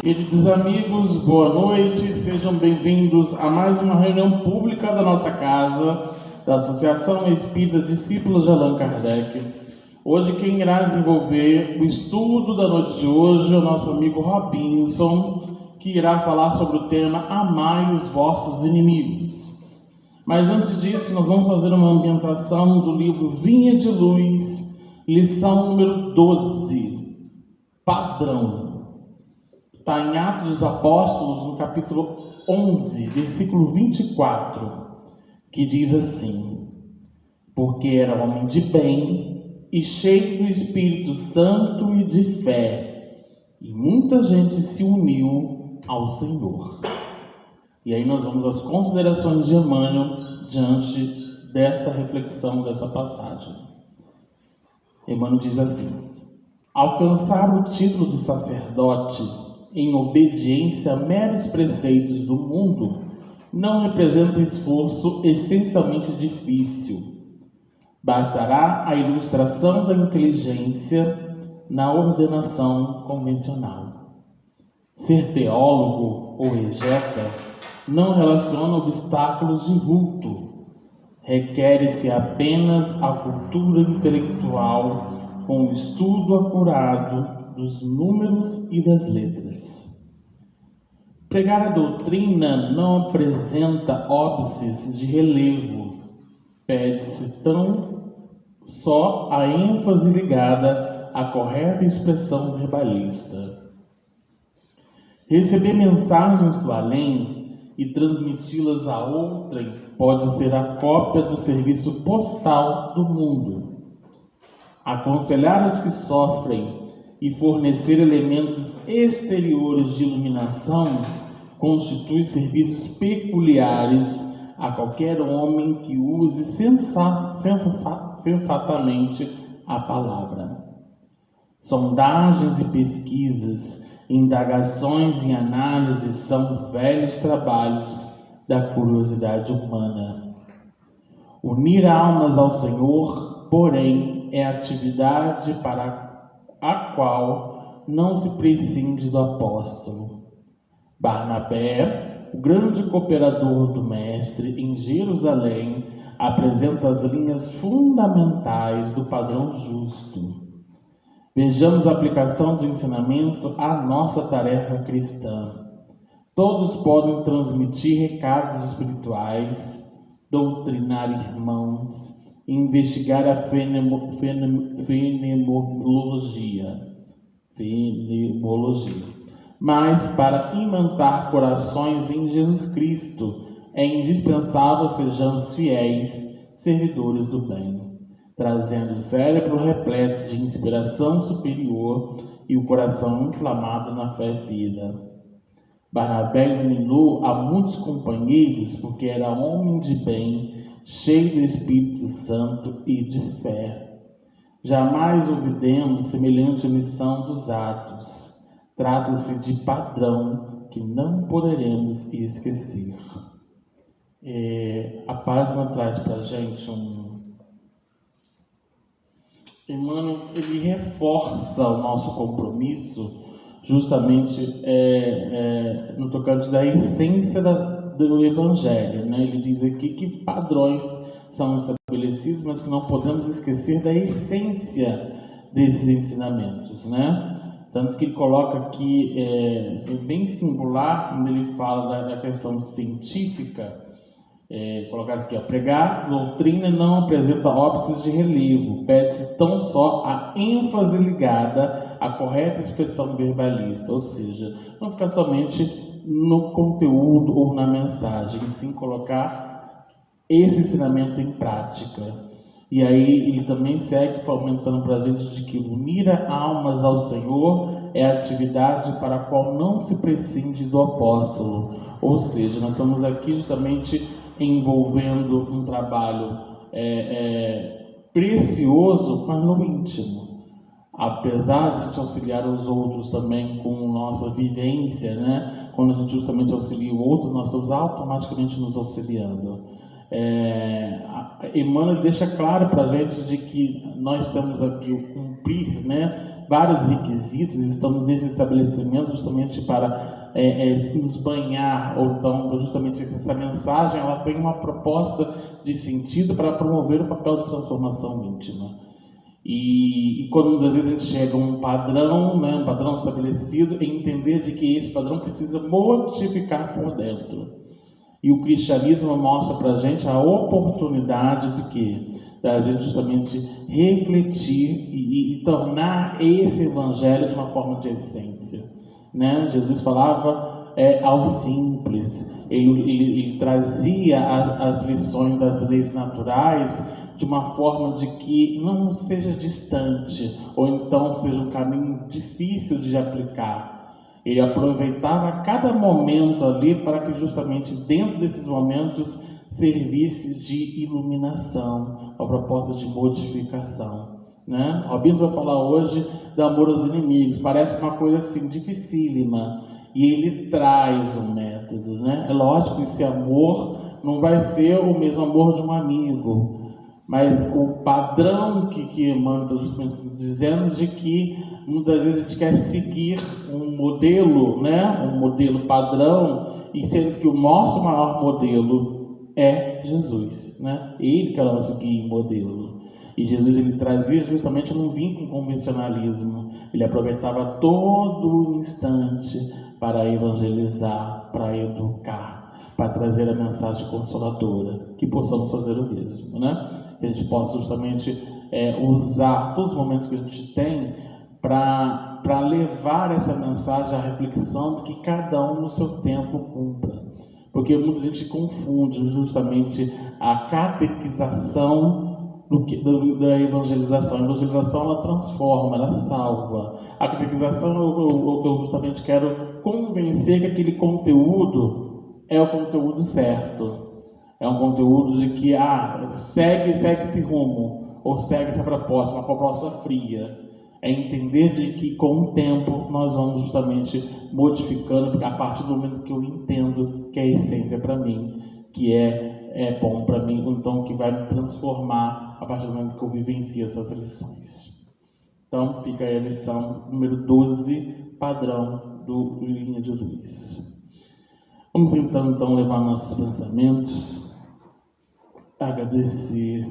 Queridos amigos, boa noite, sejam bem-vindos a mais uma reunião pública da nossa casa, da Associação Espírita Discípulos de Allan Kardec. Hoje quem irá desenvolver o estudo da noite de hoje é o nosso amigo Robinson, que irá falar sobre o tema Amai os vossos inimigos. Mas antes disso, nós vamos fazer uma ambientação do livro Vinha de Luz, lição número 12, Padrão. Está em Atos dos Apóstolos, no capítulo 11, versículo 24, que diz assim: porque era homem de bem e cheio do Espírito Santo e de fé, e muita gente se uniu ao Senhor. E aí nós vamos às considerações de Emmanuel diante dessa reflexão, dessa passagem. Emmanuel diz assim: alcançar o título de sacerdote em obediência a meros preceitos do mundo não representa esforço essencialmente difícil. Bastará a ilustração da inteligência na ordenação convencional. Ser teólogo ou exegeta não relaciona obstáculos de vulto. Requer-se apenas a cultura intelectual com o estudo acurado dos números e das letras. Pregar a doutrina não apresenta óbices de relevo. Pede-se tão só a ênfase ligada à correta expressão verbalista. Receber mensagens do além e transmiti-las a outrem pode ser a cópia do serviço postal do mundo. Aconselhar os que sofrem e fornecer elementos exteriores de iluminação constitui serviços peculiares a qualquer homem que use sensatamente a palavra. Sondagens e pesquisas, indagações e análises são velhos trabalhos da curiosidade humana. Unir almas ao Senhor, porém, é atividade para a qual não se prescinde do apóstolo. Barnabé, o grande cooperador do Mestre em Jerusalém, apresenta as linhas fundamentais do padrão justo. Vejamos a aplicação do ensinamento à nossa tarefa cristã. Todos podem transmitir recados espirituais, doutrinar irmãos, investigar a fenomenologia. Mas para imantar corações em Jesus Cristo é indispensável sejamos fiéis, servidores do bem, trazendo o cérebro repleto de inspiração superior e o coração inflamado na fé viva. Barnabé iluminou a muitos companheiros porque era homem de bem, cheio do Espírito Santo e de fé. Jamais olvidemos semelhante lição dos Atos. Trata-se de padrão que não poderemos esquecer. A página traz para a gente Emmanuel, ele reforça o nosso compromisso justamente no tocante da essência do Evangelho, né? Ele diz aqui que padrões são estabelecidos, mas que não podemos esquecer da essência desses ensinamentos, né? Tanto que ele coloca aqui, é bem singular, quando ele fala da questão científica, colocado aqui, pregar doutrina não apresenta óbices de relevo, pede-se tão só a ênfase ligada à correta expressão verbalista, ou seja, não ficar somente no conteúdo ou na mensagem, sim colocar esse ensinamento em prática. E aí ele também segue comentando para a gente de que unir almas ao Senhor é a atividade para a qual não se prescinde do apóstolo, ou seja, nós estamos aqui justamente envolvendo um trabalho precioso, mas no íntimo. Apesar de a gente auxiliar os outros também com nossa vivência, né? Quando a gente justamente auxilia o outro, nós estamos automaticamente nos auxiliando. Emmanuel deixa claro para a gente de que nós estamos aqui a cumprir, né, vários requisitos. Estamos nesse estabelecimento justamente para nos banhar, ou então justamente essa mensagem ela tem uma proposta de sentido para promover o papel de transformação íntima. E quando muitas vezes a gente chega a um padrão, né, um padrão estabelecido, entender de que esse padrão precisa modificar por dentro. E o cristianismo mostra para a gente a oportunidade de quê? Da gente justamente refletir e tornar esse evangelho de uma forma de essência. Né? Jesus falava ao simples, ele trazia as lições das leis naturais de uma forma de que não seja distante, ou então seja um caminho difícil de aplicar. Ele aproveitava cada momento ali para que justamente dentro desses momentos servisse de iluminação, ao propósito de modificação. Né? Robbins vai falar hoje do amor aos inimigos, parece uma coisa assim dificílima, e ele traz um método. Né? É lógico que esse amor não vai ser o mesmo amor de um amigo, mas o padrão que Emmanuel está justamente dizendo de que muitas vezes a gente quer seguir um modelo, né? Um modelo padrão, e sendo que o nosso maior modelo é Jesus, né? Ele que é o nosso guia e modelo. E Jesus ele trazia justamente não vinha com convencionalismo, ele aproveitava todo o instante para evangelizar, para educar, para trazer a mensagem consoladora, que possamos fazer o mesmo, né? Que a gente possa justamente usar todos os momentos que a gente tem para levar essa mensagem à reflexão de que cada um no seu tempo cumpra. Porque muita gente confunde justamente a catequização da evangelização. A evangelização ela transforma, ela salva. A catequização eu justamente quero convencer que aquele conteúdo é o conteúdo certo. É um conteúdo de que segue esse rumo, ou segue essa proposta, uma proposta fria. É entender de que com o tempo nós vamos justamente modificando, porque a partir do momento que eu entendo que a essência para mim, que é bom para mim, então que vai me transformar a partir do momento que eu vivencio essas lições. Então fica aí a lição número 12, padrão do Linha de Luz. Vamos então levar nossos pensamentos, agradecer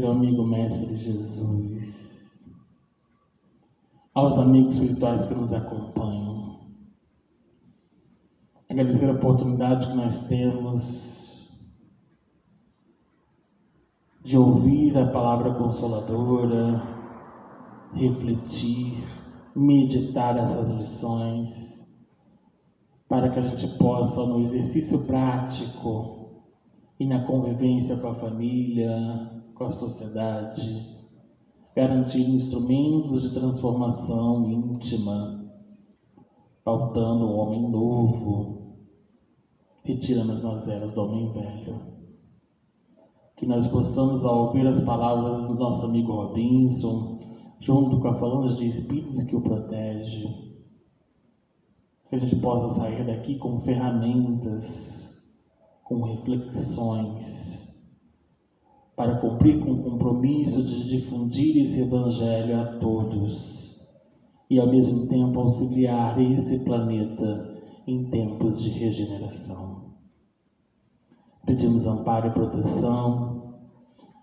ao amigo Mestre Jesus, aos amigos espirituais que nos acompanham, agradecer a oportunidade que nós temos de ouvir a palavra consoladora, refletir, meditar essas lições, para que a gente possa, no exercício prático e na convivência com a família, com a sociedade, garantir instrumentos de transformação íntima, pautando o homem novo, retirando as mazelas do homem velho. Que nós possamos, ao ouvir as palavras do nosso amigo Robinson, junto com a falange de espíritos que o protege, que a gente possa sair daqui com ferramentas, com reflexões, para cumprir com o compromisso de difundir esse Evangelho a todos e, ao mesmo tempo, auxiliar esse planeta em tempos de regeneração. Pedimos amparo e proteção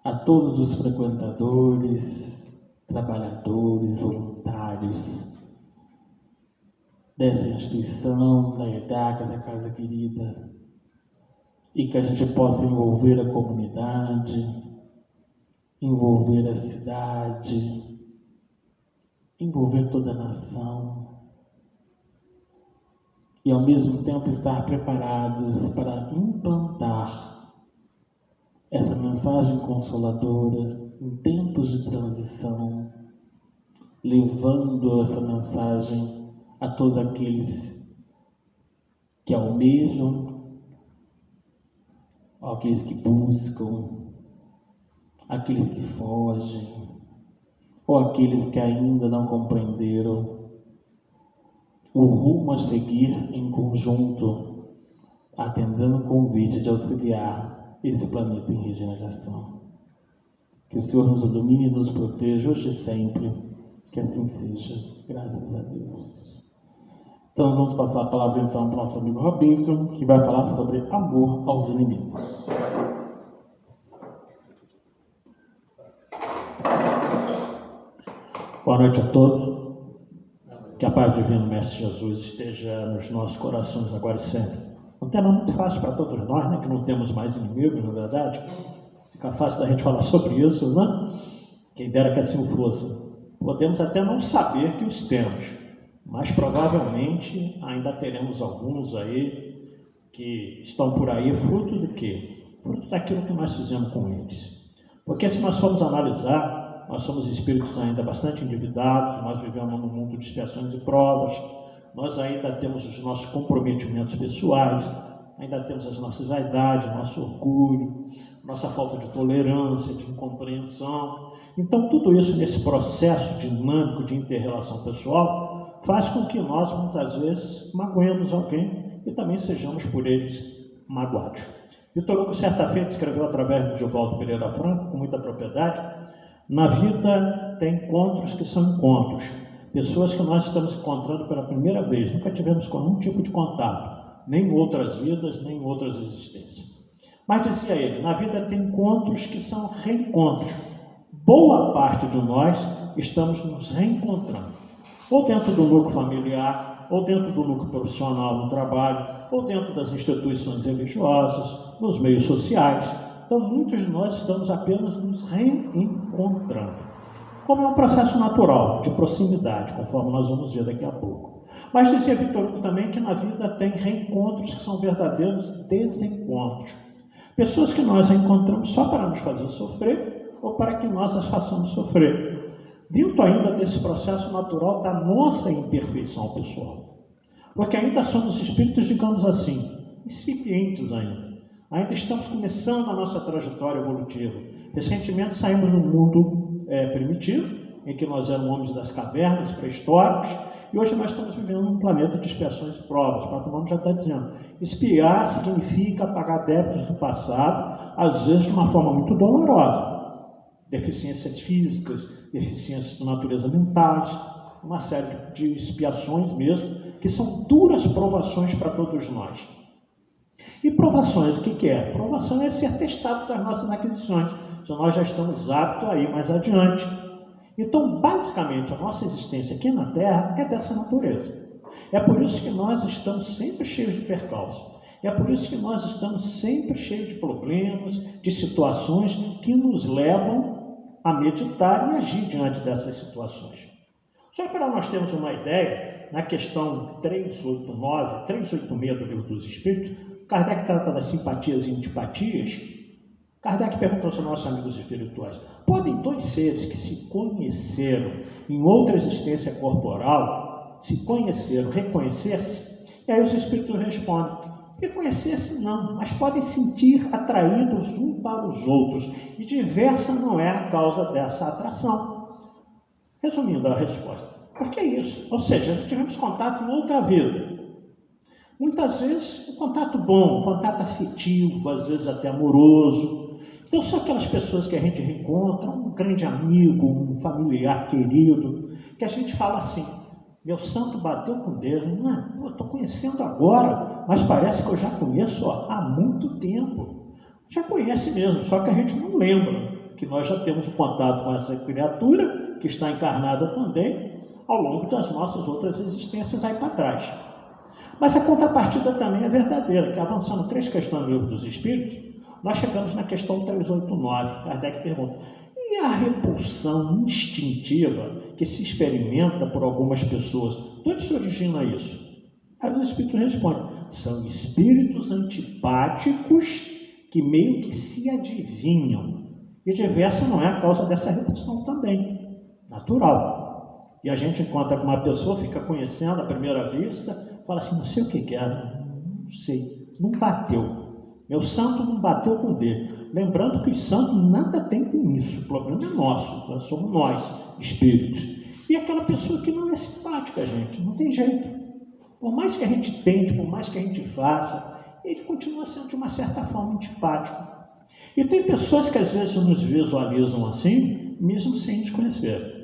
a todos os frequentadores, trabalhadores, voluntários dessa instituição, da EDACAS, a Casa Querida, e que a gente possa envolver a comunidade, envolver a cidade, envolver toda a nação, e ao mesmo tempo estar preparados para implantar essa mensagem consoladora em tempos de transição, levando essa mensagem a todos aqueles que almejam, aqueles que buscam, aqueles que fogem, ou aqueles que ainda não compreenderam o rumo a seguir em conjunto, atendendo o convite de auxiliar esse planeta em regeneração. Que o Senhor nos ilumine e nos proteja hoje e sempre. Que assim seja. Graças a Deus. Então, vamos passar a palavra então para o nosso amigo Robinson, que vai falar sobre amor aos inimigos. Boa noite a todos. Que a paz divina do Mestre Jesus esteja nos nossos corações agora e sempre. Um tema muito fácil para todos nós, né? Que não temos mais inimigos, na verdade. Fica fácil da gente falar sobre isso, né? Quem dera que assim fosse. Podemos até não saber que os temos, mas provavelmente ainda teremos alguns aí que estão por aí, fruto do quê? Fruto daquilo que nós fizemos com eles. Porque se nós formos analisar, nós somos espíritos ainda bastante endividados, nós vivemos num mundo de expiações e provas, nós ainda temos os nossos comprometimentos pessoais, ainda temos as nossas vaidades, nosso orgulho, nossa falta de tolerância, de incompreensão. Então, tudo isso nesse processo dinâmico de inter-relação pessoal faz com que nós, muitas vezes, magoemos alguém e também sejamos por eles magoados. Vitor Hugo, certa feita, escreveu através de Divaldo Pereira Franco, com muita propriedade: na vida tem encontros que são encontros, pessoas que nós estamos encontrando pela primeira vez, nunca tivemos com nenhum tipo de contato, nem em outras vidas, nem em outras existências. Mas dizia ele, na vida tem encontros que são reencontros. Boa parte de nós estamos nos reencontrando, ou dentro do núcleo familiar, ou dentro do núcleo profissional no trabalho, ou dentro das instituições religiosas, nos meios sociais. Então, muitos de nós estamos apenas nos reencontrando, como é um processo natural, de proximidade, conforme nós vamos ver daqui a pouco. Mas dizia Vitor Hugo também que na vida tem reencontros que são verdadeiros desencontros. Pessoas que nós encontramos só para nos fazer sofrer ou para que nós as façamos sofrer. Dentro ainda desse processo natural da nossa imperfeição pessoal. Porque ainda somos espíritos, digamos assim, incipientes ainda. Ainda estamos começando a nossa trajetória evolutiva. Recentemente saímos do mundo primitivo, em que nós éramos homens das cavernas, pré-históricos, e hoje nós estamos vivendo num planeta de expiações e provas. O próprio nome já está dizendo. Expiar significa pagar débitos do passado, às vezes de uma forma muito dolorosa. Deficiências físicas, deficiências de natureza mentais, uma série de expiações mesmo, que são duras provações para todos nós. E provações, o que é? Provação é ser testado das nossas aquisições, se nós já estamos aptos a ir mais adiante. Então, basicamente, a nossa existência aqui na Terra é dessa natureza. É por isso que nós estamos sempre cheios de percalços. É por isso que nós estamos sempre cheios de problemas, de situações que nos levam a meditar e agir diante dessas situações. Só para nós termos uma ideia, na questão 386 do Livro dos Espíritos, Kardec trata das simpatias e antipatias. Kardec perguntou aos nossos amigos espirituais: podem dois seres que se conheceram em outra existência corporal, se conheceram, reconhecer-se? E aí os espíritos respondem: reconhecer-se não, mas podem sentir atraídos uns para os outros, e diversa não é a causa dessa atração. Resumindo a resposta, por que isso? Ou seja, tivemos contato em outra vida. Muitas vezes, um contato bom, um contato afetivo, às vezes até amoroso. Então, são aquelas pessoas que a gente reencontra, um grande amigo, um familiar querido, que a gente fala assim: meu santo bateu com Deus, não é? Eu estou conhecendo agora, mas parece que eu já conheço há muito tempo. Já conhece mesmo, só que a gente não lembra que nós já temos um contato com essa criatura, que está encarnada também, ao longo das nossas outras existências aí para trás. Mas a contrapartida também é verdadeira, que avançando 3 questões do Livro dos Espíritos, nós chegamos na questão 389. Kardec pergunta: e a repulsão instintiva que se experimenta por algumas pessoas, de onde se origina isso? Aí os espíritos respondem: são espíritos antipáticos que meio que se adivinham. E diversa não é a causa dessa repulsão também, natural. E a gente encontra com uma pessoa, fica conhecendo à primeira vista, fala assim: não sei o que é, não sei, não bateu. Meu santo não bateu com o dele. Lembrando que os santos nada tem com isso, o problema é nosso, somos nós, espíritos. E aquela pessoa que não é simpática, gente, não tem jeito. Por mais que a gente tente, por mais que a gente faça, ele continua sendo de uma certa forma antipático. E tem pessoas que às vezes nos visualizam assim, mesmo sem nos conhecer.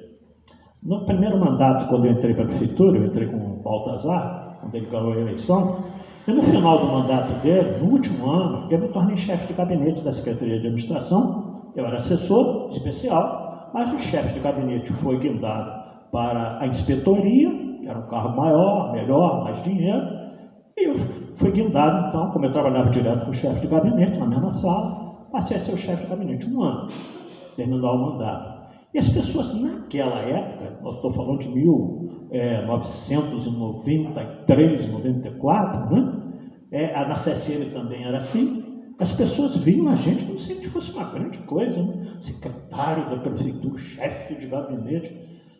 No primeiro mandato, quando eu entrei para a prefeitura, eu entrei com o Baltazar, quando ele ganhou a eleição, e no final do mandato dele, no último ano, eu me tornei chefe de gabinete da Secretaria de Administração. Eu era assessor especial, mas o chefe de gabinete foi guindado para a inspetoria, que era um carro maior, melhor, mais dinheiro, e eu fui guindado, então, como eu trabalhava direto com o chefe de gabinete, na mesma sala, passei a ser o chefe de gabinete 1 ano, terminar o mandato. E as pessoas, naquela época, eu estou falando de 1993, 94, né? Na CSL também era assim. As pessoas viam a gente como se a gente fosse uma grande coisa, né? Secretário da prefeitura, chefe de gabinete.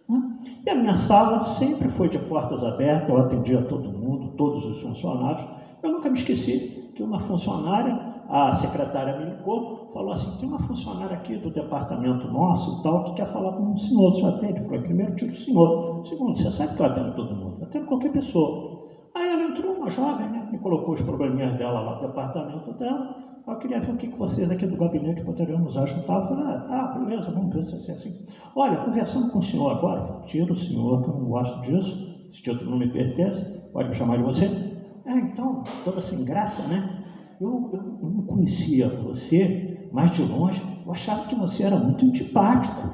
Né? E a minha sala sempre foi de portas abertas, eu atendia todo mundo, todos os funcionários. Eu nunca me esqueci que uma funcionária, a secretária me ligou, falou assim: tem uma funcionária aqui do departamento nosso, tal, que quer falar com o senhor, o senhor atende? Eu falei: primeiro tiro o senhor. Segundo, você sabe que eu atendo todo mundo, eu atendo qualquer pessoa. Aí ela entrou, uma jovem, né, me colocou os probleminhas dela lá no departamento dela. Eu queria ver o que vocês aqui do gabinete poderiam nos ajudar. Eu falei: tá, beleza, vamos ver se é assim. Olha, conversando com o senhor agora, tira o senhor, que eu não gosto disso, esse título não me pertence, pode me chamar de você? Então, toda sem graça, né? Eu não conhecia você, mas de longe eu achava que você era muito antipático.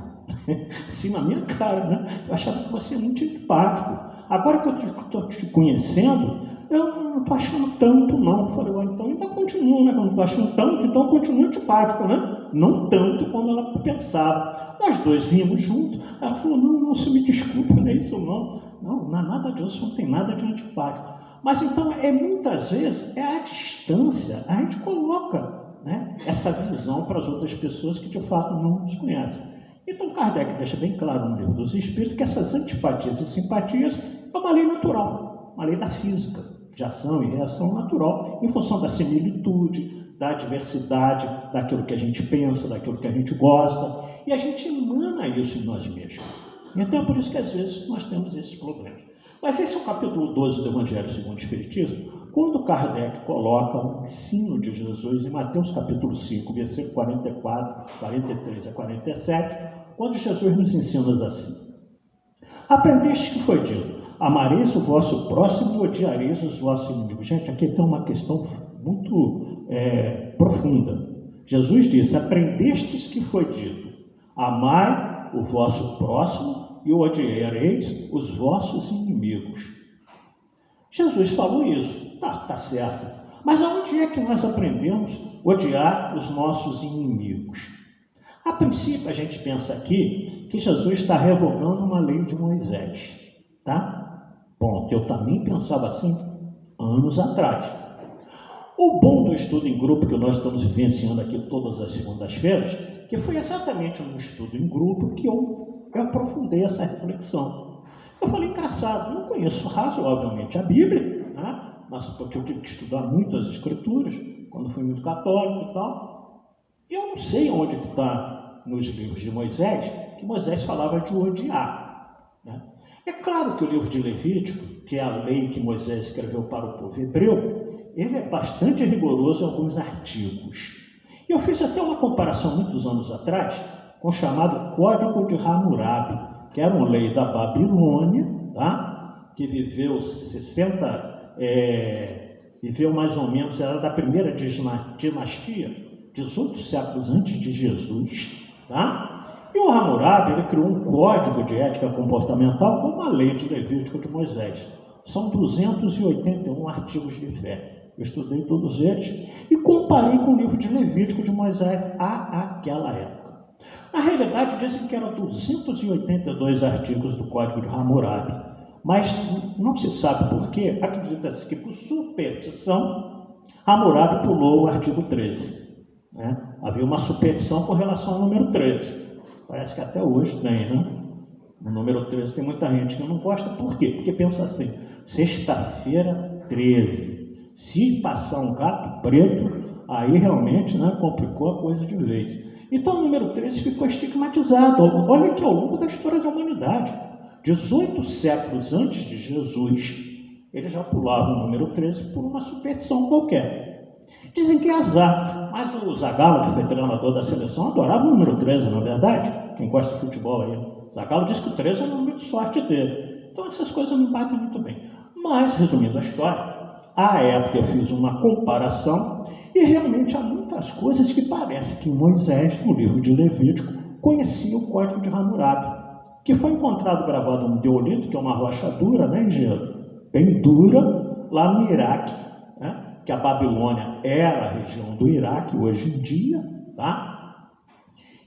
Assim, na minha cara, né? Eu achava que você é muito antipático. Agora que eu estou te conhecendo, eu não estou achando tanto, não. Eu falei: então ainda continuo, né? Eu não estou achando tanto, então eu continuo antipático, né? Não tanto como ela pensava. Nós dois rimos juntos. Ela falou: não, você me desculpa, não é isso não. Não é nada disso, não tem nada de antipático. Mas então, muitas vezes, a distância, a gente coloca, né, essa visão para as outras pessoas que de fato não nos conhecem. Então, Kardec deixa bem claro no Livro dos Espíritos que essas antipatias e simpatias é uma lei natural, uma lei da física, de ação e reação natural, em função da similitude, da diversidade, daquilo que a gente pensa, daquilo que a gente gosta, e a gente emana isso em nós mesmos. Então, é por isso que às vezes nós temos esses problemas. Mas esse é o capítulo 12 do Evangelho segundo o Espiritismo, quando Kardec coloca o ensino de Jesus em Mateus capítulo 5, versículo 44, 43 a 47, quando Jesus nos ensina assim: aprendeste que foi dito, amareis o vosso próximo e odiareis os vossos inimigos. Gente, aqui tem uma questão muito profunda. Jesus disse: aprendestes que foi dito, amai o vosso próximo e odiareis os vossos inimigos. Jesus falou isso, tá certo. Mas aonde é que nós aprendemos a odiar os nossos inimigos? A princípio, a gente pensa aqui que Jesus está revogando uma lei de Moisés, tá? Bom, eu também pensava assim anos atrás. O bom do estudo em grupo que nós estamos vivenciando aqui todas as segundas-feiras, que foi exatamente um estudo em grupo que eu aprofundei essa reflexão. Eu falei: engraçado, eu conheço razoavelmente a Bíblia, né? Porque eu tive que estudar muito as Escrituras, quando fui muito católico e tal. Eu não sei onde que está nos livros de Moisés, que Moisés falava de odiar, né? É claro que o livro de Levítico, que é a lei que Moisés escreveu para o povo hebreu, ele é bastante rigoroso em alguns artigos. E eu fiz até uma comparação muitos anos atrás com o chamado Código de Hammurabi, que era uma lei da Babilônia, tá? Que viveu viveu mais ou menos, era da primeira dinastia, 18 séculos antes de Jesus, tá? E o Hammurabi, ele criou um código de ética comportamental como a lei de Levítico de Moisés. São 281 artigos de fé. Eu estudei todos eles e comparei com o livro de Levítico de Moisés àquela época. Na realidade, dizem que eram 282 artigos do Código de Hammurabi, mas não se sabe por quê. Acredita-se que, por superstição, Hammurabi pulou o artigo 13. Né? Havia uma superstição com relação ao número 13. Parece que até hoje tem, né? O número 13 tem muita gente que não gosta. Por quê? Porque pensa assim: sexta-feira 13. Se passar um gato preto, aí realmente, né, complicou a coisa de vez. Então o número 13 ficou estigmatizado. Olha que ao longo da história da humanidade, 18 séculos antes de Jesus, ele já pulava o número 13 por uma superstição qualquer. Dizem que é azar, mas o Zagallo, que foi treinador da seleção, adorava o número 13, não é verdade? Quem gosta de futebol aí. O Zagallo diz que o 13 é o número de sorte dele. Então essas coisas não batem muito bem. Mas, resumindo a história, à época eu fiz uma comparação e realmente há muitas coisas que parece que Moisés, no livro de Levítico, conhecia o código de Hammurabi, que foi encontrado gravado no deolito, que é uma rocha dura, né, engenheiro? Bem dura, lá no Iraque, né? Que a Babilônia era a região do Iraque, hoje em dia, tá?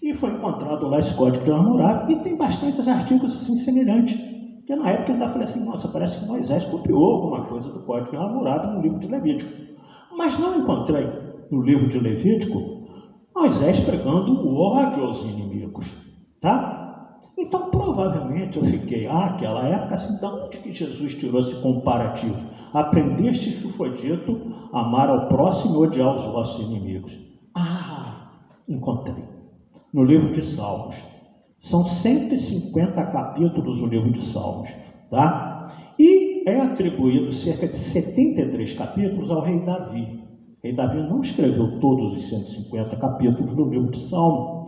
E foi encontrado lá esse código de Hammurabi, e tem bastantes artigos assim semelhantes, porque na época eu ainda falei assim, nossa, parece que Moisés copiou alguma coisa do código de Hammurabi no livro de Levítico. Mas não encontrei no livro de Levítico Moisés pregando ódio aos inimigos, tá? Então, provavelmente, eu fiquei, aquela época, assim, de onde que Jesus tirou esse comparativo? Aprendeste que foi dito, amar ao próximo e odiar os vossos inimigos. Encontrei. No livro de Salmos. São 150 capítulos no livro de Salmos, tá? E é atribuído cerca de 73 capítulos ao rei Davi. O rei Davi não escreveu todos os 150 capítulos do livro de Salmos.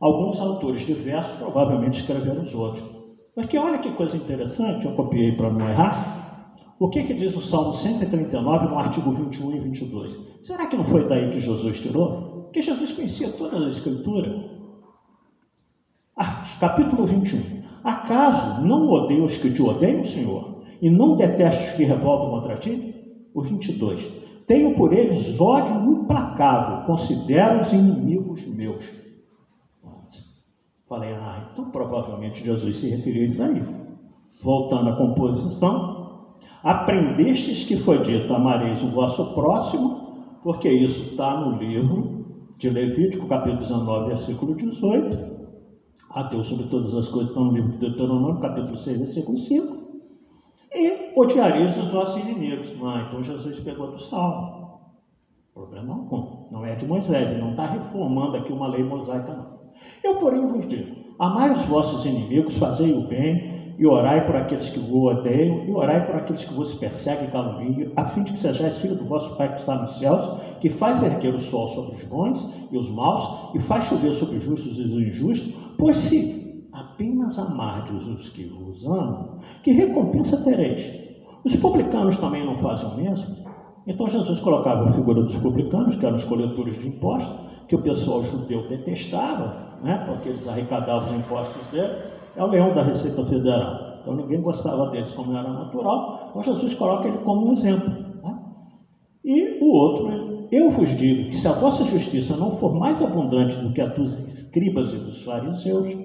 Alguns autores diversos provavelmente escreveram os outros. Porque olha que coisa interessante, eu copiei para não errar. O que diz o Salmo 139 no artigo 21 e 22? Será que não foi daí que Jesus tirou? Porque Jesus conhecia toda a Escritura. Capítulo 21. Acaso não odeio os que te odeiam, Senhor? E não detestas os que revoltam contra ti? O 22. Tenho por eles ódio implacável, considero os inimigos meus. Falei, então provavelmente Jesus se referiu a isso aí. Voltando à composição, aprendestes que foi dito, amareis o vosso próximo, porque isso está no livro de Levítico, capítulo 19, versículo 18. A Deus sobre todas as coisas estão no livro de Deuteronômio, capítulo 6, versículo 5. E odiareis os vossos inimigos. Então Jesus pegou do Salmo. Problema algum. Não é de Moisés, ele não está reformando aqui uma lei mosaica, não. Eu, porém, vos digo, amai os vossos inimigos, fazei o bem, e orai por aqueles que vos odeiam, e orai por aqueles que vos perseguem e caluniam, a fim de que sejais filho do vosso Pai que está nos céus, que faz erguer o sol sobre os bons e os maus, e faz chover sobre os justos e os injustos, pois se apenas amardes os que vos amam, que recompensa tereis? Os publicanos também não fazem o mesmo? Então Jesus colocava a figura dos publicanos, que eram os coletores de impostos, que o pessoal judeu detestava, né, porque eles arrecadavam os impostos dele, é o leão da Receita Federal. Então ninguém gostava deles como era natural, então Jesus coloca ele como um exemplo. Né? E o outro, eu vos digo que se a vossa justiça não for mais abundante do que a dos escribas e dos fariseus,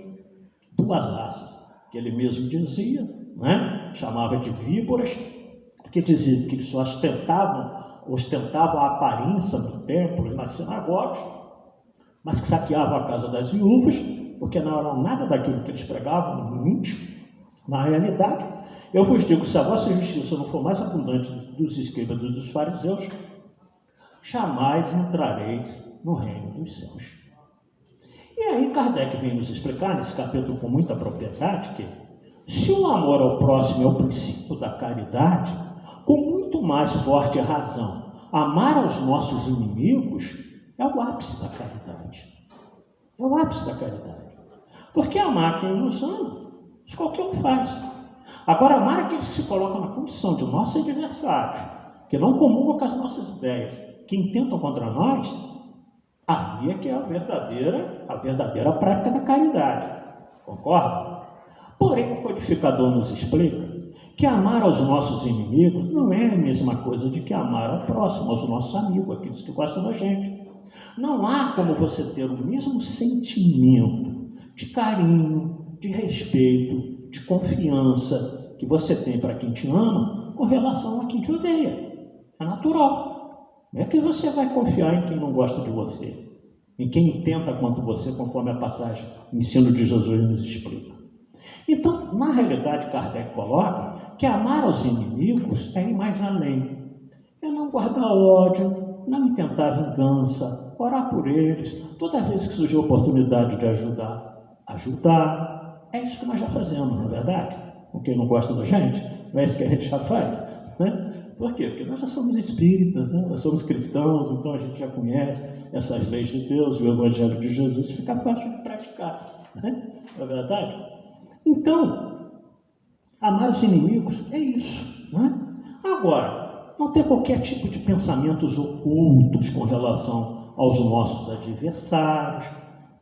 duas raças, que ele mesmo dizia, né, chamava de víboras, que dizia que eles só ostentavam a aparência do templo e nas sinagogas, mas que saqueavam a casa das viúvas, porque não eram nada daquilo que eles pregavam no íntimo, na realidade. Eu vos digo, se a vossa justiça não for mais abundante dos escribas e dos fariseus, jamais entrareis no reino dos céus. E aí Kardec vem nos explicar, nesse capítulo com muita propriedade, que se o amor ao próximo é o princípio da caridade, com muito mais forte razão, amar aos nossos inimigos é o ápice da caridade. É o ápice da caridade. Porque amar quem nos ama, isso qualquer um faz. Agora, amar aqueles que se colocam na condição de nossos adversários, que não comungam com as nossas ideias, que intentam contra nós, aí é que é a verdadeira prática da caridade. Concorda? Porém, o codificador nos explica que amar aos nossos inimigos não é a mesma coisa de que amar ao próximo, aos nossos amigos, aqueles que gostam da gente. Não há como você ter o mesmo sentimento de carinho, de respeito, de confiança que você tem para quem te ama com relação a quem te odeia. É natural. Não é que você vai confiar em quem não gosta de você, em quem tenta quanto você, conforme a passagem, o ensino de Jesus nos explica. Então, na realidade, Kardec coloca que amar aos inimigos é ir mais além. É não guardar ódio, não intentar vingança, orar por eles, toda vez que surgiu a oportunidade de ajudar. É isso que nós já fazemos, não é verdade? Com quem não gosta da gente, não é isso que a gente já faz, né? Por quê? Porque nós já somos espíritas, né? Nós somos cristãos, então a gente já conhece essas leis de Deus e o Evangelho de Jesus, fica fácil de praticar, né? Não é verdade? Então, amar os inimigos é isso, né? Agora, não ter qualquer tipo de pensamentos ocultos com relação aos nossos adversários,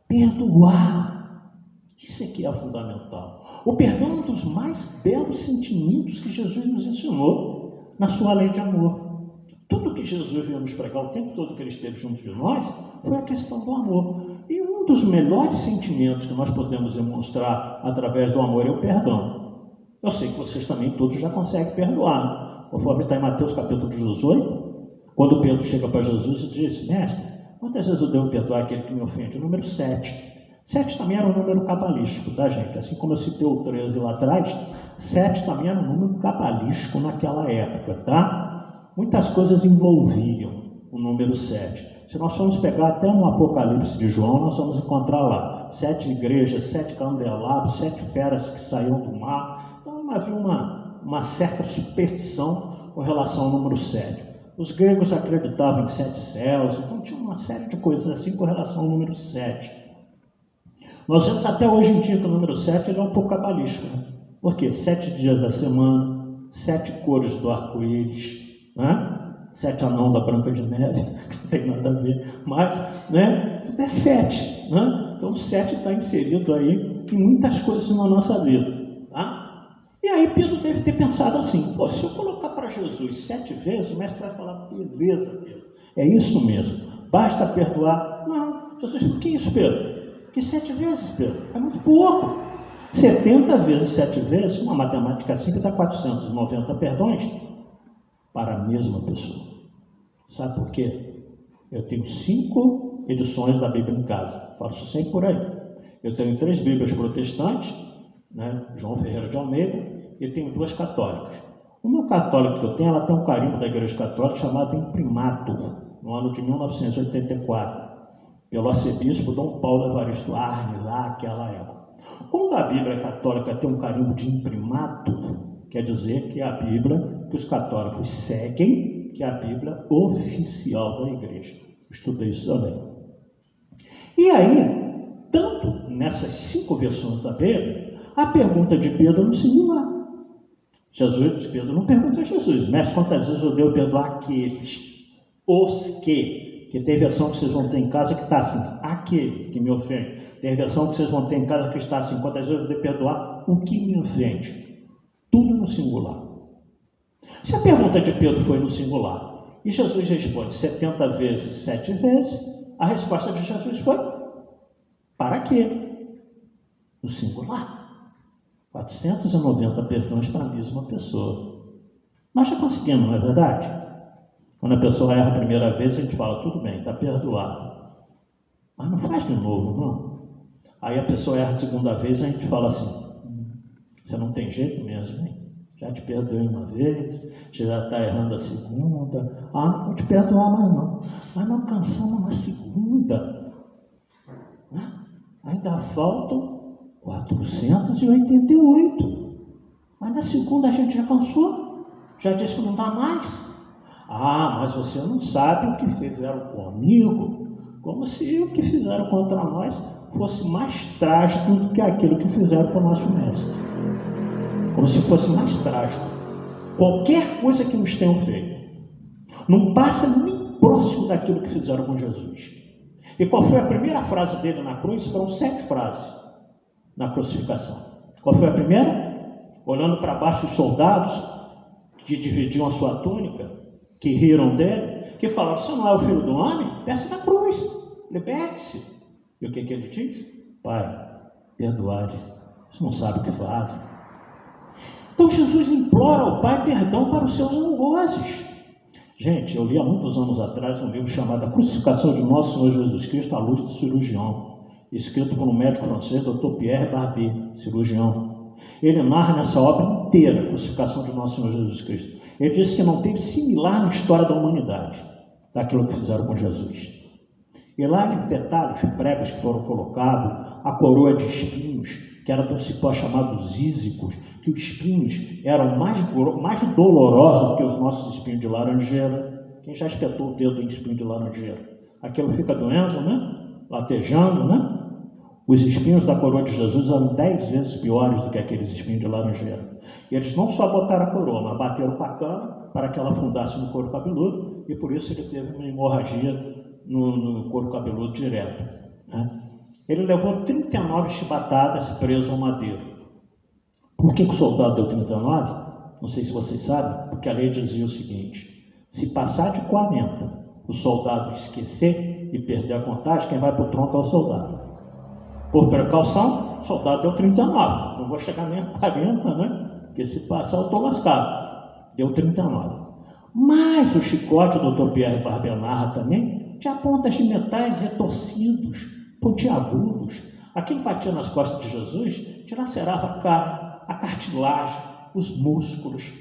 perdoar, isso aqui é fundamental. O perdão é um dos mais belos sentimentos que Jesus nos ensinou na sua lei de amor. Tudo que Jesus veio nos pregar o tempo todo que ele esteve junto de nós foi a questão do amor. E um dos melhores sentimentos que nós podemos demonstrar através do amor é o perdão. Eu sei que vocês também todos já conseguem perdoar. Conforme está em Mateus capítulo 18, quando Pedro chega para Jesus e diz: mestre, quantas vezes eu devo perdoar aquele que me ofende? O número 7. 7 também era um número cabalístico, tá, gente? Assim como eu citei o 13 lá atrás, 7 também era um número cabalístico naquela época, tá? Muitas coisas envolviam o número 7. Se nós formos pegar até no Apocalipse de João, nós vamos encontrar lá 7 igrejas, 7 candelabros, 7 feras que saíram do mar. Então havia uma certa superstição com relação ao número 7. Os gregos acreditavam em 7 céus, então tinha uma série de coisas assim com relação ao número 7. Nós vemos até hoje em dia que o número 7 ele é um pouco cabalístico, né? Porque 7 dias da semana, 7 cores do arco-íris, né? 7 anão da Branca de Neve, não tem nada a ver, mas, né? É 7, né? Então o 7 está inserido aí em muitas coisas na nossa vida, tá? E aí Pedro deve ter pensado assim: pô, se eu colocar para Jesus 7 vezes, o mestre vai falar: beleza, Pedro, é isso mesmo, basta perdoar. Não, Jesus, por que isso, Pedro? Que 7 vezes, Pedro? É muito pouco. 70 vezes 7 vezes, uma matemática simples dá 490 perdões para a mesma pessoa. Sabe por quê? Eu tenho 5 edições da Bíblia em casa, faço sempre por aí. Eu tenho 3 Bíblias protestantes, né? João Ferreira de Almeida, e tenho 2 católicas. Uma católica que eu tenho, ela tem um carimbo da Igreja Católica chamado Imprimatur, no ano de 1984. Pelo arcebispo Dom Paulo Evaristo Arnes, lá naquela época. Quando a Bíblia católica tem um carimbo de imprimatur, quer dizer que é a Bíblia que os católicos seguem, que é a Bíblia oficial da igreja. Estudei isso também. E aí, tanto nessas 5 versões da Bíblia, a pergunta de Pedro no singular. Pedro não pergunta a Jesus: mestre, quantas vezes eu devo perdoar aqueles, os que tem versão que vocês vão ter em casa que está assim: aquele que me ofende. Tem versão que vocês vão ter em casa que está assim: quantas vezes eu devo perdoar o que me ofende. Tudo no singular. Se a pergunta de Pedro foi no singular e Jesus responde 70 vezes, 7 vezes, a resposta de Jesus foi: para quê? No singular. 490 perdões para a mesma pessoa. Nós já conseguimos, não é verdade? Quando a pessoa erra a primeira vez, a gente fala: tudo bem, está perdoado. Mas não faz de novo, não. Aí a pessoa erra a segunda vez, a gente fala assim: você não tem jeito mesmo, hein? Já te perdoei uma vez, você já está errando a segunda. Ah, não vou te perdoar mais não. Mas não cansamos na segunda. Ainda faltam 488. Mas na segunda a gente já cansou. Já disse que não dá mais. Ah, mas você não sabe o que fizeram comigo. Como se o que fizeram contra nós fosse mais trágico do que aquilo que fizeram com o nosso mestre. Como se fosse mais trágico. Qualquer coisa que nos tenham feito não passa nem próximo daquilo que fizeram com Jesus. E qual foi a primeira frase dele na cruz? Foram 7 frases na crucificação. Qual foi a primeira? Olhando para baixo os soldados que dividiam a sua túnica, que riram dele, que falaram: você não é o filho do homem? Desce da cruz, liberte-se. E o que ele diz? Pai, perdoai-lhes, eles não sabem o que fazem. Então Jesus implora ao Pai perdão para os seus algozes. Gente, eu li há muitos anos atrás um livro chamado A Crucificação de Nosso Senhor Jesus Cristo à Luz do Cirurgião, escrito por um médico francês, Dr. Pierre Barbier, cirurgião. Ele narra nessa obra inteira a crucificação de Nosso Senhor Jesus Cristo. Ele disse que não teve similar na história da humanidade daquilo que fizeram com Jesus. E lá ele detalha os pregos que foram colocados, a coroa de espinhos, que era de um cipó chamado zízicos, que os espinhos eram mais dolorosos do que os nossos espinhos de laranjeira. Quem já espetou o dedo em espinho de laranjeira? Aquilo fica doendo, né? Latejando, né? Os espinhos da coroa de Jesus eram 10 vezes piores do que aqueles espinhos de laranjeira. E eles não só botaram a coroa, mas bateram com a cana para que ela afundasse no couro cabeludo, e por isso ele teve uma hemorragia no couro cabeludo direto, né? Ele levou 39 chibatadas preso ao madeiro. Por que o soldado deu 39? Não sei se vocês sabem, porque a lei dizia o seguinte: se passar de 40, o soldado esquecer e perder a contagem, quem vai para o tronco é o soldado. Por precaução, o soldado deu 39. Não vou chegar nem a 40, né? Porque se passar, eu estou lascado. Deu 39. Mas o chicote do Dr. Pierre Barbenarra também tinha pontas de metais retorcidos, pontiagudos. Aquilo batia nas costas de Jesus, dilacerava a carne, a cartilagem, os músculos.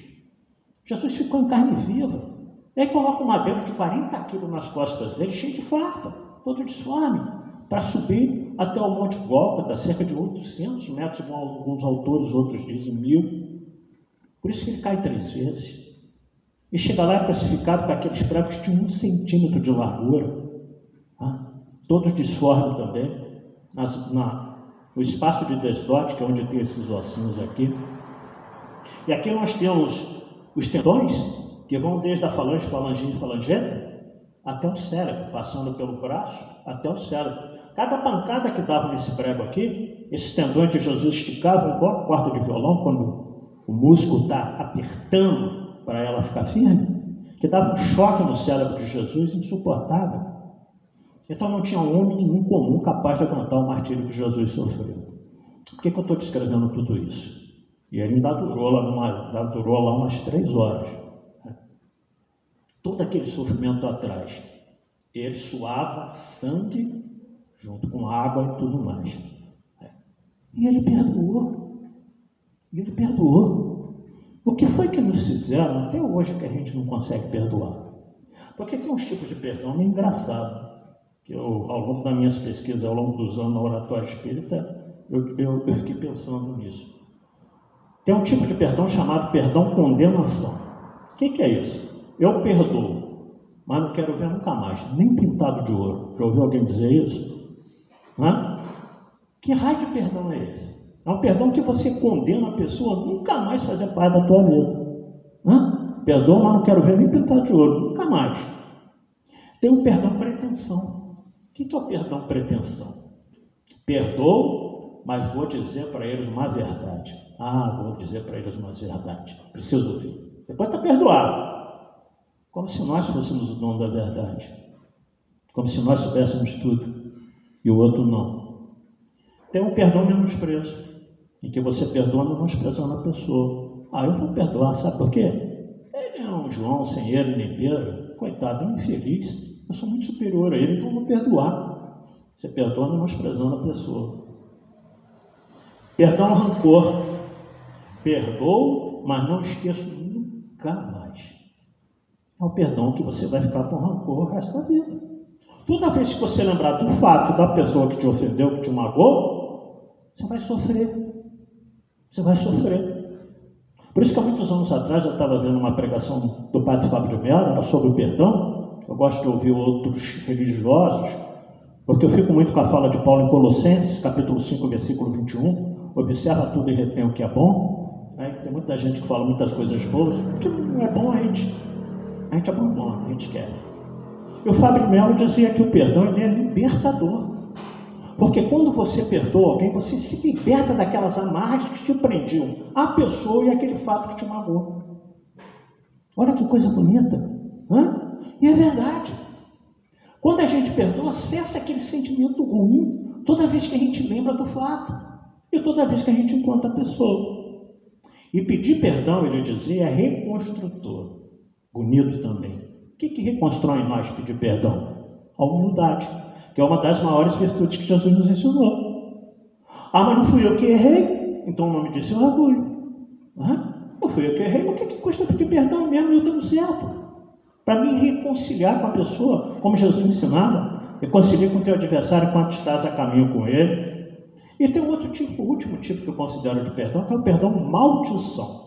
Jesus ficou em carne viva. E aí coloca um madeiro de 40 quilos nas costas dele, cheio de farpa, todo disforme, para subir até o Monte Gólgota, cerca de 800 metros, como alguns autores, outros dizem 1000. Por isso que ele cai 3 vezes. E chega lá crucificado com aqueles pregos de 1 centímetro de largura, todos disformes também, no espaço de desdote, que é onde tem esses ossinhos aqui. E aqui nós temos os tendões, que vão desde a falange, falangina e falangeta, até o cérebro, passando pelo braço até o cérebro. Cada pancada que dava nesse prego aqui, esses tendões de Jesus esticavam igual a corda de violão, quando o músculo está apertando para ela ficar firme, que dava um choque no cérebro de Jesus insuportável. Então não tinha homem nenhum comum capaz de aguentar o martírio que Jesus sofreu. Por que eu estou descrevendo tudo isso? E ele ainda durou lá umas 3 horas. Todo aquele sofrimento atrás. Ele suava sangue junto com água e tudo mais. E ele perdoou. E ele perdoou. O que foi que nos fizeram até hoje que a gente não consegue perdoar? Porque tem uns tipos de perdão meio engraçado. Que eu, ao longo das minhas pesquisas, ao longo dos anos na oratória espírita, eu fiquei pensando nisso. Tem um tipo de perdão chamado perdão condenação. O que é isso? Eu perdoo, mas não quero ver nunca mais, nem pintado de ouro. Já ouviu alguém dizer isso? Que raio de perdão é esse? É um perdão que você condena a pessoa a nunca mais fazer parte da tua vida. Perdoa, mas não quero ver nem pintado de ouro, nunca mais. Tem um perdão pretensão. O que é o perdão pretensão? Perdoo, mas vou dizer para eles uma verdade. Vou dizer para eles uma verdade. Preciso ouvir. Depois está perdoado. Como se nós fôssemos o dono da verdade. Como se nós soubéssemos tudo e o outro não. Tem um perdão menosprezo, em que você perdoa menosprezando a pessoa. Eu vou perdoar, sabe por quê? Ele é um João sem ele nem Pedro. Coitado, é um infeliz. Eu sou muito superior a ele, então eu vou perdoar. Você perdoa menosprezando a pessoa. Perdão ao rancor. Perdoo, mas não esqueço nunca mais. É o perdão que você vai ficar com rancor o resto da vida. Toda vez que você lembrar do fato da pessoa que te ofendeu, que te magoou, você vai sofrer. Você vai sofrer. Por isso que há muitos anos atrás eu estava vendo uma pregação do padre Fábio de Mello, era sobre o perdão. Eu gosto de ouvir outros religiosos, porque eu fico muito com a fala de Paulo em Colossenses, capítulo 5, versículo 21. Observa tudo e retém o que é bom. Tem muita gente que fala muitas coisas boas, o que não é bom a gente abandona, a gente esquece. E o Fábio de Mello dizia que o perdão ele é libertador. Porque quando você perdoa alguém, você se liberta daquelas amarras que te prendiam a pessoa e aquele fato que te magoou. Olha que coisa bonita. E é verdade. Quando a gente perdoa, cessa aquele sentimento ruim toda vez que a gente lembra do fato e toda vez que a gente encontra a pessoa. E pedir perdão, ele dizia, é reconstrutor. Bonito também. O que reconstrói em nós pedir perdão? A humildade, que é uma das maiores virtudes que Jesus nos ensinou. Mas não fui eu que errei, então o nome disso é orgulho. Não fui eu que errei, mas o que custa pedir perdão mesmo eu dando certo? Para me reconciliar com a pessoa, como Jesus ensinava, reconcilia com o teu adversário enquanto estás a caminho com ele. E tem outro tipo, o último tipo que eu considero de perdão, que é o perdão maldição.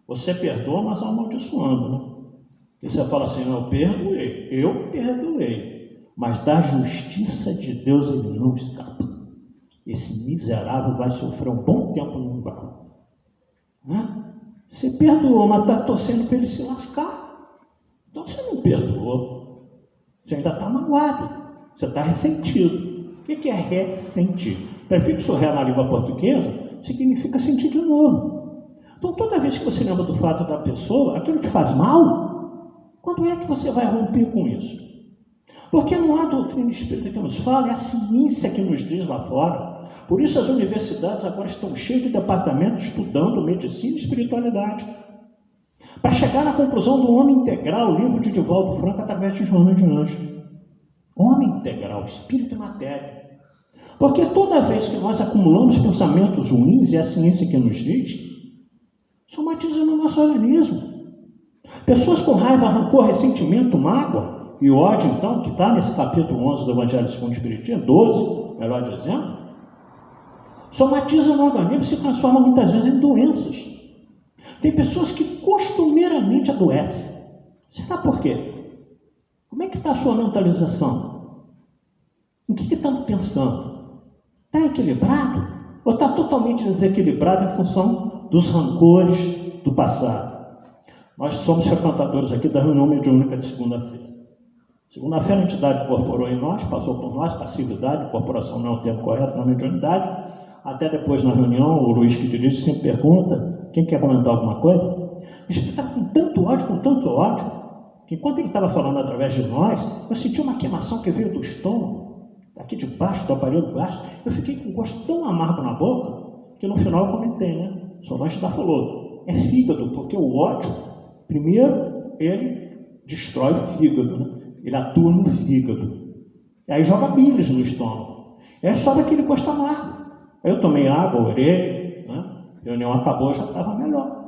Você perdoa, mas amaldiçoando, né? E você fala assim, eu perdoei, mas da justiça de Deus ele não escapa. Esse miserável vai sofrer um bom tempo no umbral. Você perdoou, mas está torcendo para ele se lascar. Então você não perdoou. Você ainda está magoado. Você está ressentido. O que é ressentir? Prefixo ré na língua portuguesa significa sentir de novo. Então toda vez que você lembra do fato da pessoa, aquilo te faz mal, quando é que você vai romper com isso? Porque não há doutrina espírita que nos fale, é a ciência que nos diz lá fora. Por isso as universidades agora estão cheias de departamentos estudando medicina e espiritualidade. Para chegar na conclusão do homem integral, o livro de Divaldo Franco através de Joana de Anjos. Homem integral, espírito e matéria. Porque toda vez que nós acumulamos pensamentos ruins, e é a ciência que nos diz, somatiza no nosso organismo. Pessoas com raiva, rancor, ressentimento, mágoa e ódio, então, que está nesse capítulo 11 do Evangelho segundo o Espiritismo, 12, melhor dizendo, somatizam no organismo e se transformam muitas vezes em doenças. Tem pessoas que costumeiramente adoecem. Será por quê? Como é que está a sua mentalização? O que estamos pensando? Está equilibrado? Ou está totalmente desequilibrado em função dos rancores do passado? Nós somos frequentadores aqui da reunião mediúnica de segunda-feira. Segunda-feira a entidade incorporou em nós, passou por nós, passividade, incorporação não é o termo correto na mediunidade. Até depois na reunião, o Luiz que dirige sempre pergunta, quem quer comentar alguma coisa? O espírito estava com tanto ódio, que enquanto ele estava falando através de nós, eu senti uma queimação que veio do estômago, aqui de baixo, do aparelho baixo. Eu fiquei com um gosto tão amargo na boca, que no final eu comentei, né? Solange já falou, é fígado, porque o ódio, primeiro, ele destrói o fígado, né? Ele atua no fígado. E aí joga bilis no estômago. E aí sobe aquele gosto amargo. Aí eu tomei água, orei, né? A reunião acabou, já estava melhor.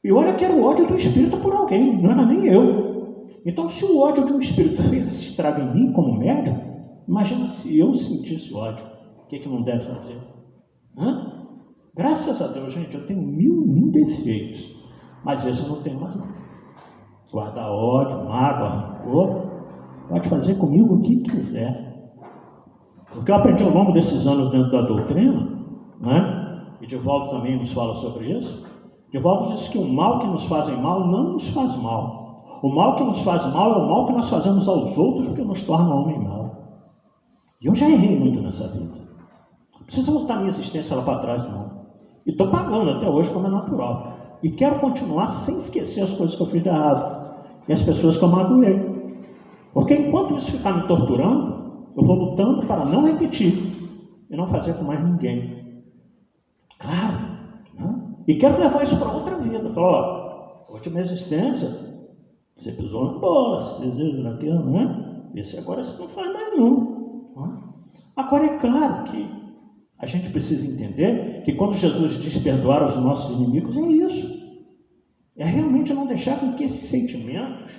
E olha que era o ódio do espírito por alguém, não era nem eu. Então, se o ódio de um espírito fez esse estrago em mim como médium, imagina se eu sentisse ódio. O que não deve fazer? Graças a Deus, gente, eu tenho 1001 defeitos, mas esse eu não tenho mais não. Guardar ódio, mágoa, rancor, pode fazer comigo o que quiser. O que eu aprendi ao longo desses anos dentro da doutrina, né? E Divaldo também nos fala sobre isso. Divaldo diz que o mal que nos fazem mal não nos faz mal. O mal que nos faz mal é o mal que nós fazemos aos outros, porque nos torna homem mau. E eu já errei muito nessa vida. Não precisa voltar minha existência lá para trás, não. E estou pagando até hoje como é natural. E quero continuar sem esquecer as coisas que eu fiz de errado. E as pessoas que eu magoei. Porque enquanto isso ficar me torturando, eu vou lutando para não repetir. E não fazer com mais ninguém. Claro. Né? E quero levar isso para outra vida. Falar, última existência, você pisou na bola, você deseja naquilo, não é? Esse agora você não faz mais não. Agora é claro que a gente precisa entender que quando Jesus diz perdoar os nossos inimigos, é isso. É realmente não deixar com que esses sentimentos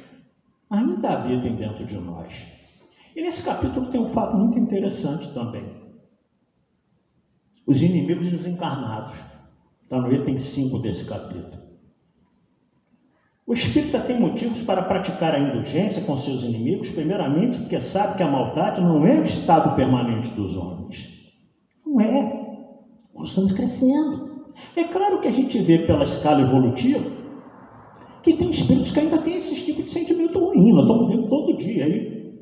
ainda habitem dentro de nós. E nesse capítulo tem um fato muito interessante também. Os inimigos desencarnados. Está no item 5 desse capítulo. O espírita tem motivos para praticar a indulgência com seus inimigos, primeiramente porque sabe que a maldade não é o estado permanente dos homens. Não é. Nós estamos crescendo. É claro que a gente vê pela escala evolutiva que tem espíritos que ainda têm esse tipo de sentimento ruim. Nós estamos vendo todo dia aí,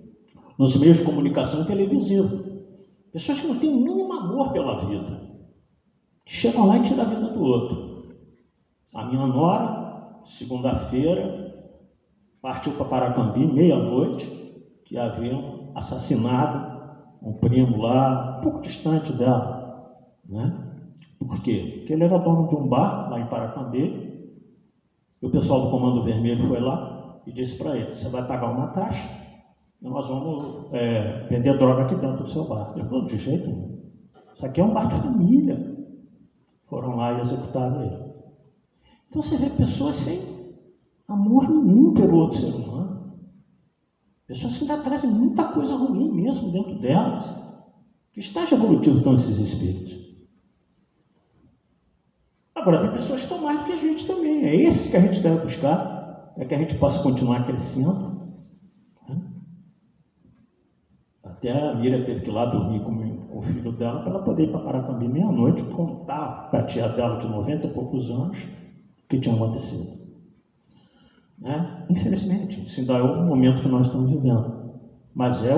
nos meios de comunicação televisiva. Pessoas que não têm o mínimo amor pela vida, que chegam lá e tiram a vida do outro. A minha nora, segunda-feira, partiu para Paracambi, meia-noite, que haviam assassinado um primo lá, um pouco distante dela. Né? Por quê? Porque ele era dono de um bar lá em Paracambi. E o pessoal do Comando Vermelho foi lá e disse para ele, você vai pagar uma taxa e nós vamos vender droga aqui dentro do seu bar. Ele falou, de jeito nenhum. Isso aqui é um bar de família. Foram lá e executaram ele. Então você vê pessoas sem amor nenhum pelo outro ser humano. Pessoas que ainda trazem muita coisa ruim mesmo dentro delas. Que estágio evolutivo estão esses espíritos? Agora, tem pessoas que estão mais do que a gente também. É esse que a gente deve buscar, é que a gente possa continuar crescendo. Até a Miriam teve que ir lá dormir com o filho dela para ela poder ir para Paracambi meia-noite contar para a tia dela de 90 e poucos anos o que tinha acontecido. Infelizmente, isso ainda é o momento que nós estamos vivendo. Mas é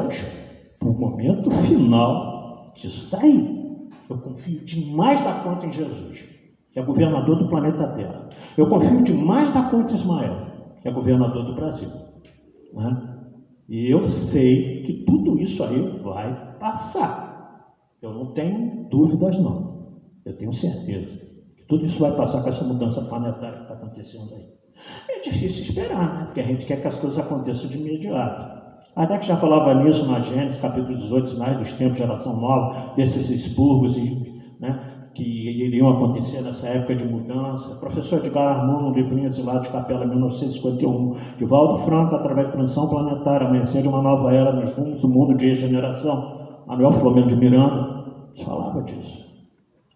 o momento final disso daí. Eu confio demais da conta em Jesus, que é governador do planeta Terra. Eu confio demais da conta em Ismael, que é governador do Brasil. E eu sei que tudo isso aí vai passar. Eu não tenho dúvidas, não. Eu tenho certeza que tudo isso vai passar com essa mudança planetária que está acontecendo aí. É difícil esperar, né? Porque a gente quer que as coisas aconteçam de imediato. Kardec já falava nisso na Gênesis, capítulo 18, Sinais dos Tempos, Geração Nova, desses expurgos que iriam acontecer nessa época de mudança. Professor Edgar Armand, no livrinho Exilado de Capela, 1951. Divaldo Franco, através de Transição Planetária, Amanhecer de uma Nova Era nos Rumos do Mundo de Regeneração. Manuel Filomeno de Miranda falava disso.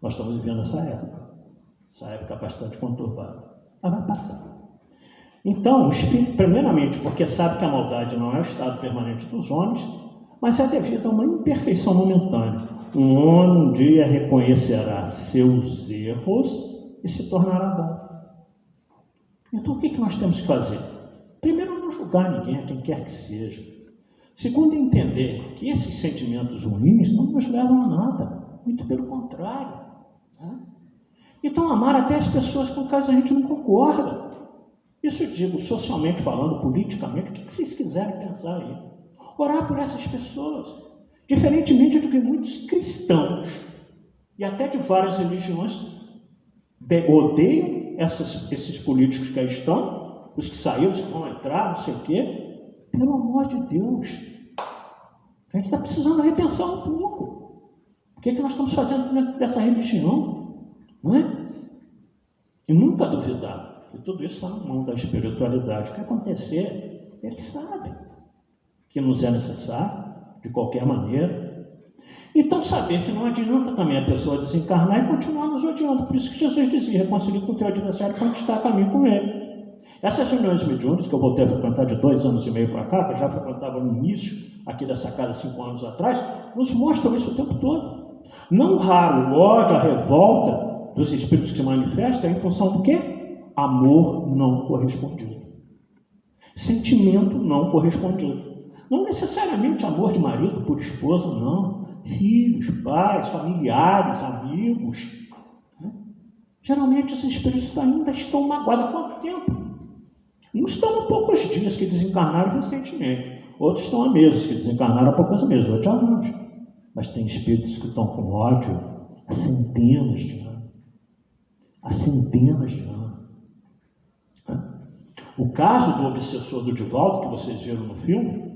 Nós estamos vivendo essa época bastante conturbada. Mas vai passar. Então, o Espírito, primeiramente, porque sabe que a maldade não é o estado permanente dos homens, mas é devido a uma imperfeição momentânea. Um homem um dia reconhecerá seus erros e se tornará bom. Então, o que nós temos que fazer? Primeiro, não julgar ninguém, a quem quer que seja. Segundo, entender que esses sentimentos ruins não nos levam a nada, muito pelo contrário. Então, amar até as pessoas com quem a gente não concorda. Isso eu digo socialmente falando, politicamente, o que vocês quiserem pensar aí. Orar por essas pessoas. Diferentemente do que muitos cristãos, e até de várias religiões, odeiam esses políticos que aí estão, os que saíram, os que vão entrar, não sei o quê. Pelo amor de Deus, a gente está precisando repensar um pouco. O que nós estamos fazendo dentro dessa religião? Não é? E nunca duvidar. E tudo isso está na mão da espiritualidade. O que acontecer, eles sabem que nos é necessário, de qualquer maneira. Então, saber que não adianta também a pessoa desencarnar e continuar nos odiando. Por isso que Jesus dizia, reconcilie com o teu adversário quando está a caminho com ele. Essas reuniões mediúnicas, que eu voltei a frequentar de 2 anos e meio para cá, que eu já frequentava no início aqui dessa casa 5 anos atrás, nos mostram isso o tempo todo. Não raro o ódio, a revolta dos espíritos que se manifestam em função do quê? Amor não correspondido. Sentimento não correspondido. Não necessariamente amor de marido por esposa, não. Filhos, pais, familiares, amigos. Geralmente os espíritos ainda estão magoados. Há quanto tempo? Uns estão há poucos dias que desencarnaram recentemente. Outros estão há meses que desencarnaram há poucos meses, outros há anos. Mas tem espíritos que estão com ódio há centenas de anos. Há centenas de anos. O caso do obsessor do Divaldo, que vocês viram no filme,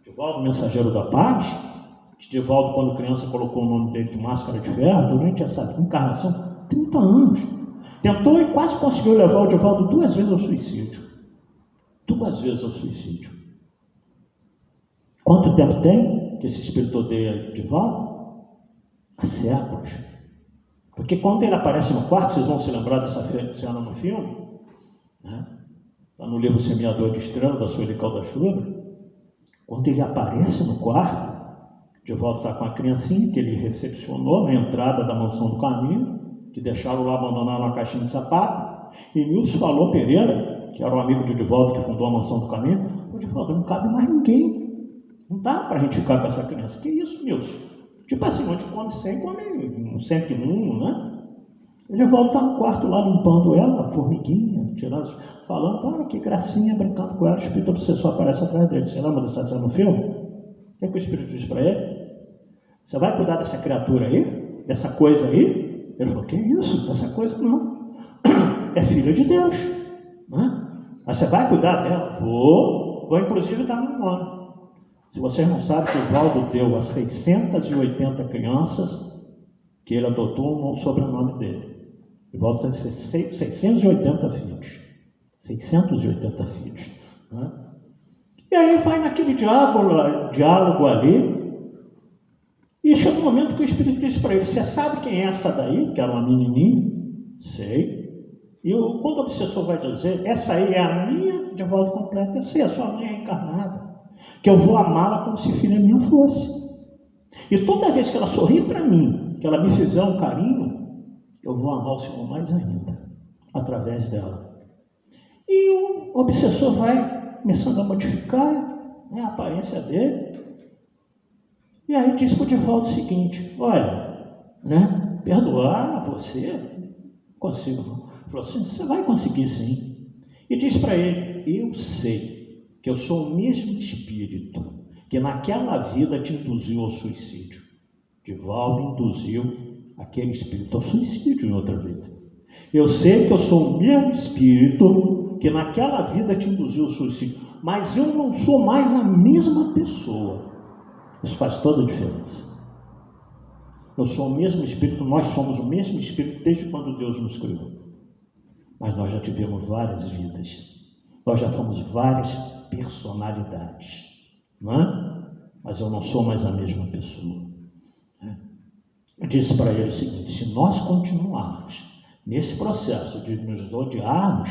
Divaldo, mensageiro da paz, que Divaldo, quando criança, colocou o nome dele de Máscara de Ferro, durante essa encarnação, 30 anos. Tentou e quase conseguiu levar o Divaldo 2 vezes ao suicídio. 2 vezes ao suicídio. Quanto tempo tem que esse espírito odeia Divaldo? Há séculos. Porque quando ele aparece no quarto, vocês vão se lembrar dessa cena no filme, né? Está no livro Semeador de Estrelas, da Sueli Calda-Chuva. Quando ele aparece no quarto, Divaldo está com a criancinha que ele recepcionou na entrada da mansão do caminho, que deixaram lá abandonado na caixinha de sapato, e Nilson falou Pereira, que era o amigo de Divaldo que fundou a mansão do caminho, o Divaldo, não cabe mais ninguém, não dá para a gente ficar com essa criança. Que isso, Nilson? Tipo assim, onde come 100, come 101, né? O Divaldo está no quarto lá limpando ela, a formiguinha, tirando, falando, que gracinha, brincando com ela, o espírito obsessor aparece atrás dele. Você lembra dessa cena no filme? O que o espírito diz para ele? Você vai cuidar dessa criatura aí? Dessa coisa aí? Ele falou, que isso? Dessa coisa não. É filha de Deus. Né? Mas você vai cuidar dela? Vou inclusive dar meu nome. Se vocês não sabem, o Divaldo deu a 680 crianças que ele adotou o sobrenome dele. Divaldo tem 680 filhos. 680 filhos. Né? E aí vai naquele diálogo ali, E chega um momento que o Espírito diz para ele: você sabe quem é essa daí? Que era uma menininha? Sei. E quando o obsessor vai dizer: essa aí é a minha de volta completa, essa aí é a sua mãe reencarnada, que eu vou amá-la como se filha minha fosse. E toda vez que ela sorrir para mim, que ela me fizer um carinho, eu vou amar o Senhor mais ainda, através dela. E o obsessor vai começando a modificar, né, a aparência dele. E aí diz para o Divaldo o seguinte: olha, né, perdoar você, não consigo não. Ele falou assim: você vai conseguir sim. E diz para ele: eu sei que eu sou o mesmo espírito que naquela vida te induziu ao suicídio. Divaldo induziu aquele espírito ao suicídio em outra vida. Eu sei que eu sou o mesmo espírito que naquela vida te induziu ao suicídio, mas eu não sou mais a mesma pessoa. Isso faz toda a diferença. Eu sou o mesmo espírito, nós somos o mesmo espírito desde quando Deus nos criou. Mas nós já tivemos várias vidas. Nós já fomos várias personalidades. Não é? Mas eu não sou mais a mesma pessoa. Eu disse para ele o seguinte: se nós continuarmos nesse processo de nos odiarmos,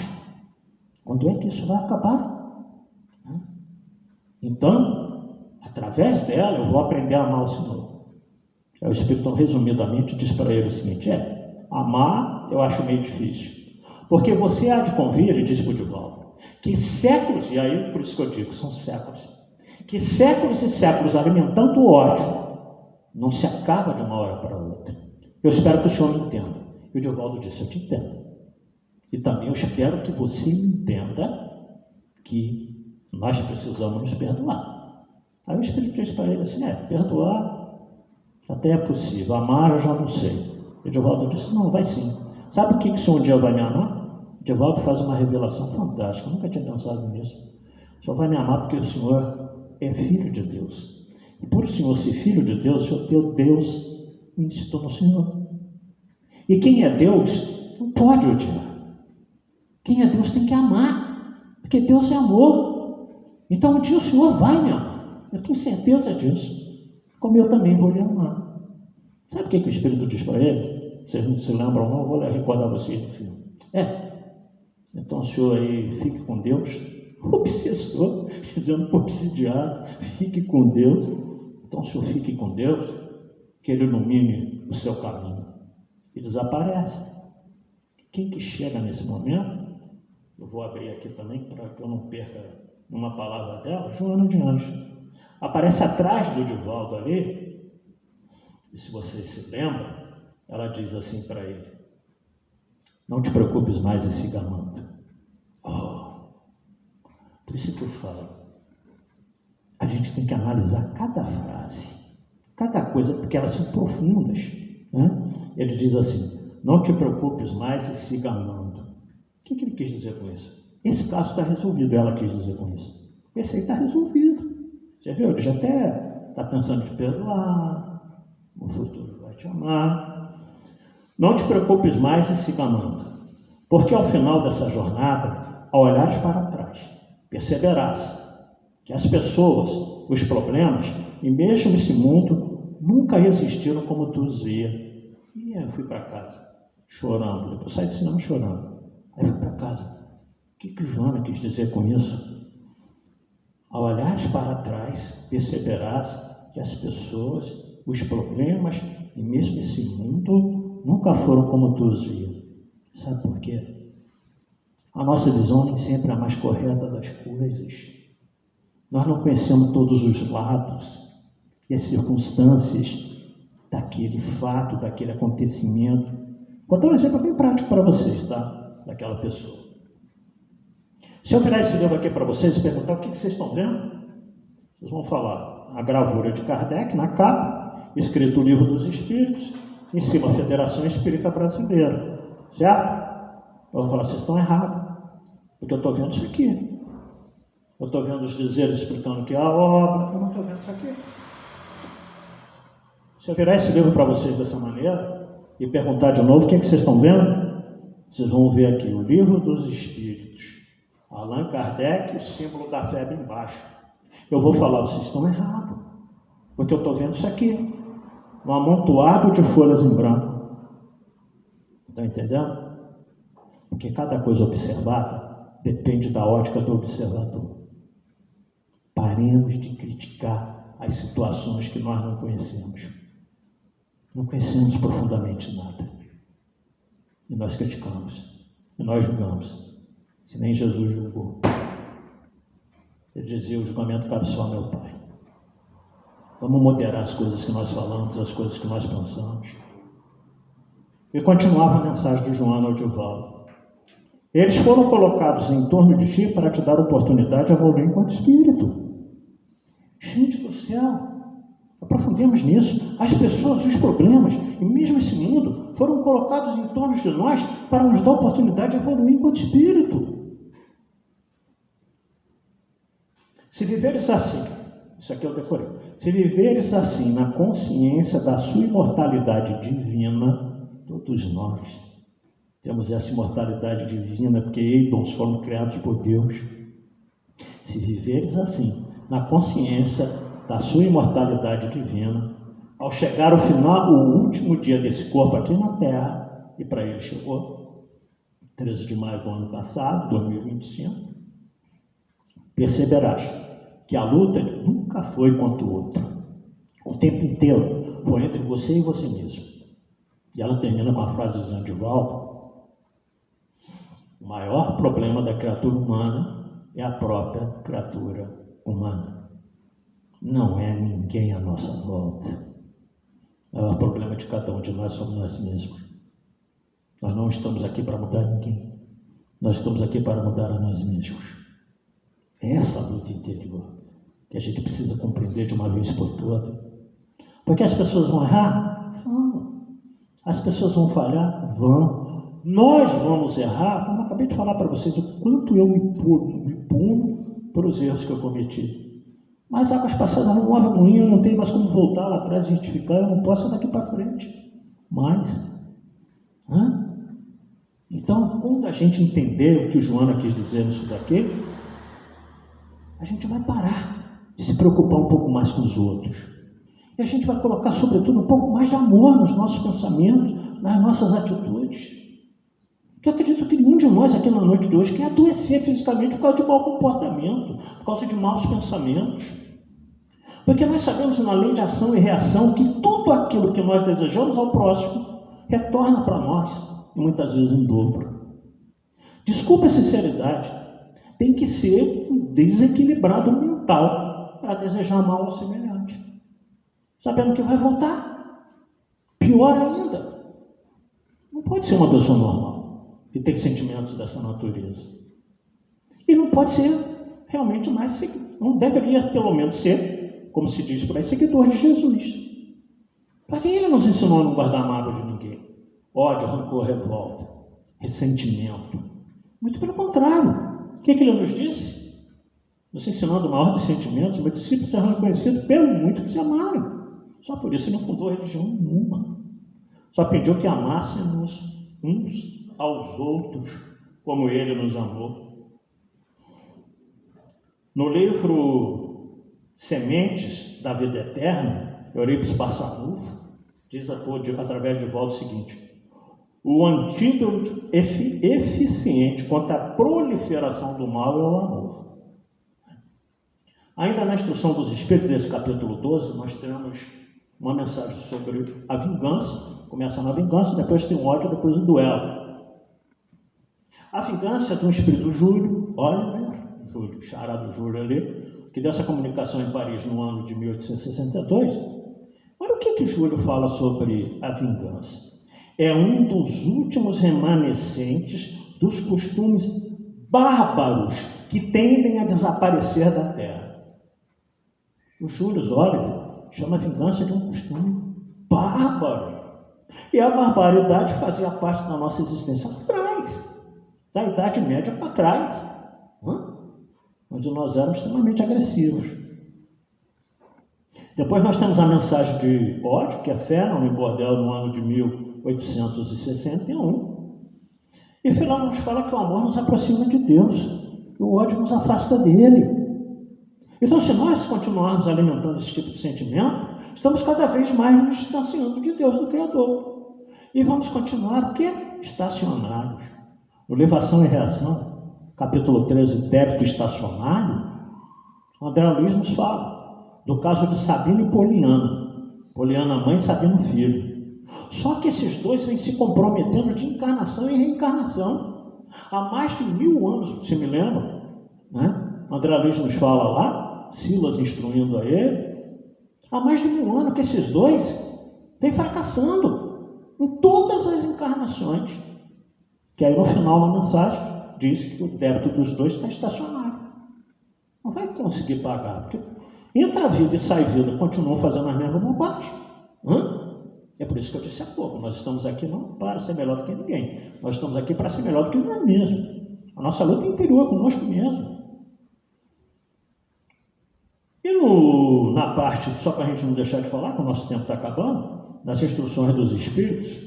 quando é que isso vai acabar? Então, através dela, eu vou aprender a amar o Senhor. Aí o Espírito, resumidamente, diz para ele o seguinte: amar eu acho meio difícil. Porque você há de convir, ele disse para o Divaldo, que séculos, e aí por isso que eu digo, são séculos, que séculos e séculos alimentando o ódio não se acaba de uma hora para outra. Eu espero que o senhor me entenda. E o Divaldo disse: eu te entendo. E também eu espero que você me entenda que nós precisamos nos perdoar. Aí o Espírito disse para ele assim: perdoar até é possível, amar eu já não sei. E o Divaldo disse: não, vai sim. Sabe o que o senhor um dia vai me amar? O Divaldo faz uma revelação fantástica, eu nunca tinha pensado nisso. O senhor vai me amar porque o senhor é filho de Deus. E por o senhor ser filho de Deus, o senhor teu Deus incitou no Senhor. E quem é Deus não pode odiar. Quem é Deus tem que amar, porque Deus é amor. Então um dia o Senhor vai me amar, eu tenho certeza disso, como eu também vou lhe amar. Sabe o que o Espírito diz para ele? Vocês não se lembram não, eu vou recordar vocês no filme. Então o senhor aí fique com Deus, o obsessor, dizendo para o obsidiado, fique com Deus. Então o senhor fique com Deus, que Ele ilumine o seu caminho. E desaparece. Quem que chega nesse momento? Eu vou abrir aqui também, para que eu não perca uma palavra dela. Joana de Anjos. Aparece atrás do Divaldo ali, e se vocês se lembram, ela diz assim para ele: não te preocupes mais e siga amando. Por isso que eu falo, a gente tem que analisar cada frase, cada coisa, porque elas são profundas, né? Ele diz assim: não te preocupes mais e siga amando. O que ele quis dizer com isso? Esse caso está resolvido, ela quis dizer com isso. Esse aí está resolvido. Você viu? Ele já até está pensando em te perdoar, no futuro vai te amar. Não te preocupes mais e siga amando, porque ao final dessa jornada, ao olhares para trás, perceberás que as pessoas, os problemas, e mesmo esse mundo, nunca existiram como tu os via. E eu fui para casa, chorando. Depois saí do cinema chorando. Aí fui para casa. O que Joana quis dizer com isso? Ao olhares para trás, perceberás que as pessoas, os problemas, e mesmo esse mundo, nunca foram como tu os via. Sabe por quê? A nossa visão nem sempre é a mais correta das coisas. Nós não conhecemos todos os lados e as circunstâncias daquele fato, daquele acontecimento. Vou dar um exemplo bem prático para vocês, tá? Daquela pessoa. Se eu virar esse livro aqui para vocês e perguntar o que vocês estão vendo, vocês vão falar a gravura de Kardec na capa, escrito o Livro dos Espíritos, em cima a Federação Espírita Brasileira, certo? Eu vou falar: vocês estão errados, porque eu estou vendo isso aqui. Eu estou vendo os dizeres explicando que é a obra, eu não estou vendo isso aqui. Se eu virar esse livro para vocês dessa maneira e perguntar de novo o que vocês estão vendo, vocês vão ver aqui o Livro dos Espíritos, Allan Kardec, o símbolo da fé bem embaixo. Eu vou falar: vocês estão errados, porque eu estou vendo isso aqui. um amontoado de folhas em branco. Está entendendo? Porque cada coisa observada depende da ótica do observador. Paremos de criticar as situações que nós não conhecemos. Não conhecemos profundamente nada. E nós criticamos. E nós julgamos. Se nem Jesus julgou. Ele dizia, o julgamento cabe só ao meu Pai. Vamos moderar as coisas que nós falamos, as coisas que nós pensamos. E continuava a mensagem de Joana ao Divaldo. Eles foram colocados em torno de ti para te dar oportunidade de evoluir enquanto espírito. Gente do céu, aprofundemos nisso. As pessoas, os problemas, e mesmo esse mundo, foram colocados em torno de nós para nos dar oportunidade de evoluir enquanto espírito. Se viveres assim, isso aqui eu decorei, se viveres assim na consciência da sua imortalidade divina, todos nós temos essa imortalidade divina, porque eidons foram criados por Deus. Se viveres assim, na consciência da sua imortalidade divina, ao chegar ao final, o último dia desse corpo aqui na Terra, e para ele chegou 13 de maio do ano passado, 2025, perceberás que a luta nunca foi contra o outro. O tempo inteiro foi entre você e você mesmo. E ela termina com a frase de Zandivaldo: o maior problema da criatura humana é a própria criatura humana. Não é ninguém à nossa volta. O maior problema de cada um de nós somos nós mesmos. Nós não estamos aqui para mudar ninguém. Nós estamos aqui para mudar a nós mesmos. É essa a luta interior que a gente precisa compreender de uma vez por todas. Porque as pessoas vão errar? Vão. As pessoas vão falhar? Vão. Nós vamos errar? Como eu acabei de falar para vocês, o quanto eu me puno por os erros que eu cometi. Mas águas passadas não movem moinho, eu não tenho mais como voltar lá atrás e retificar, eu não posso ir daqui para frente. Mas, então, quando a gente entender o que o Joana quis dizer nisso daqui, a gente vai parar de se preocupar um pouco mais com os outros. E a gente vai colocar, sobretudo, um pouco mais de amor nos nossos pensamentos, nas nossas atitudes. Porque eu acredito que nenhum de nós aqui na noite de hoje quer adoecer fisicamente por causa de mau comportamento, por causa de maus pensamentos. Porque nós sabemos, na lei de ação e reação, que tudo aquilo que nós desejamos ao próximo retorna para nós, e muitas vezes em dobro. Desculpa a sinceridade, tem que ser um desequilibrado mental para desejar mal ao semelhante, sabendo que vai voltar. Pior ainda, não pode ser uma pessoa normal que tem sentimentos dessa natureza. E não pode ser realmente mais, não deveria pelo menos ser, como se diz por aí, seguidor de Jesus. Porque ele nos ensinou a não guardar mágoa de ninguém. Ódio, rancor, revolta, ressentimento. Muito pelo contrário. O que ele nos disse? Nos ensinando o maior dos sentimentos, meus discípulos serão reconhecidos pelo muito que se amarem. Só por isso ele não fundou religião nenhuma. Só pediu que amássemos uns aos outros, como ele nos amou. No livro Sementes da Vida Eterna, Eurípides Barçanufo diz através de Valdo o seguinte: o antídoto eficiente contra a proliferação do mal é o amor. Ainda na instrução dos Espíritos, desse capítulo 12, nós temos uma mensagem sobre a vingança. Começa na vingança, depois tem o ódio, depois o duelo. A vingança é de um espírito Júlio, Júlio, chará do Júlio ali, que deu essa comunicação em Paris no ano de 1862. Olha o que Júlio fala sobre a vingança. É um dos últimos remanescentes dos costumes bárbaros que tendem a desaparecer da Terra. O Júlio Oliver chama a vingança de um costume bárbaro. E a barbaridade fazia parte da nossa existência lá atrás, da Idade Média para trás, onde nós éramos extremamente agressivos. Depois nós temos a mensagem de ódio, que é Fernão em Bordel, no ano de 1861. E Fernão nos fala que o amor nos aproxima de Deus, e o ódio nos afasta dele. Então, se nós continuarmos alimentando esse tipo de sentimento, Estamos cada vez mais nos distanciando de Deus, do Criador. E vamos continuar, o quê? Estacionários. No Levação e Reação, capítulo 13, débito estacionário, André Luiz nos fala do caso de Sabino e Poliana. Poliana mãe, Sabino filho. Só que esses dois vêm se comprometendo de encarnação e reencarnação. Há mais de 1000 anos, você me lembra? Né? André Luiz nos fala lá, Silas instruindo a ele. Há mais de 1000 anos que esses dois vêm fracassando em todas as encarnações. Que aí no final da mensagem diz que o débito dos dois está estacionário. Não vai conseguir pagar, porque entra a vida e sai vida, continuam fazendo as mesmas bobagens. É por isso que eu disse há pouco, nós estamos aqui não para ser melhor do que ninguém, nós estamos aqui para ser melhor do que nós mesmos. A nossa luta interior é conosco mesmo. E na parte, só para a gente não deixar de falar, que o nosso tempo está acabando, nas instruções dos espíritos,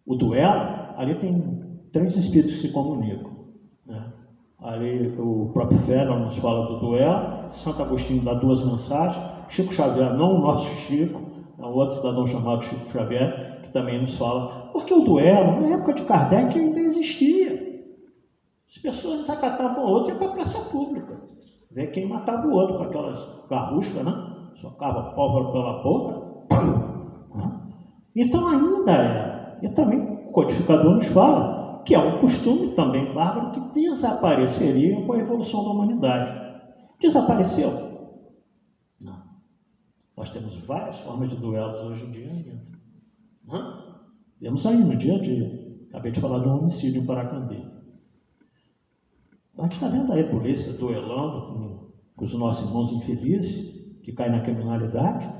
o duelo, ali tem 3 espíritos que se comunicam. Né? Ali o próprio Fera nos fala do duelo, Santo Agostinho dá 2 mensagens, Chico Xavier, não o nosso Chico, é um outro cidadão chamado Chico Xavier, que também nos fala, porque o duelo, na época de Kardec, ainda existia. As pessoas desacatavam o outro e ia para a praça pública. Ver quem matava o outro com aquelas garruscas, né? Socava pólvora pela boca. Então ainda é. E também o codificador nos fala que é um costume também bárbaro que desapareceria com a evolução da humanidade. Desapareceu? Não. Nós temos várias formas de duelos hoje em dia ainda. Temos aí no dia a dia. Acabei de falar de um homicídio em Paracambi. A gente está vendo aí a polícia duelando com os nossos irmãos infelizes que caem na criminalidade,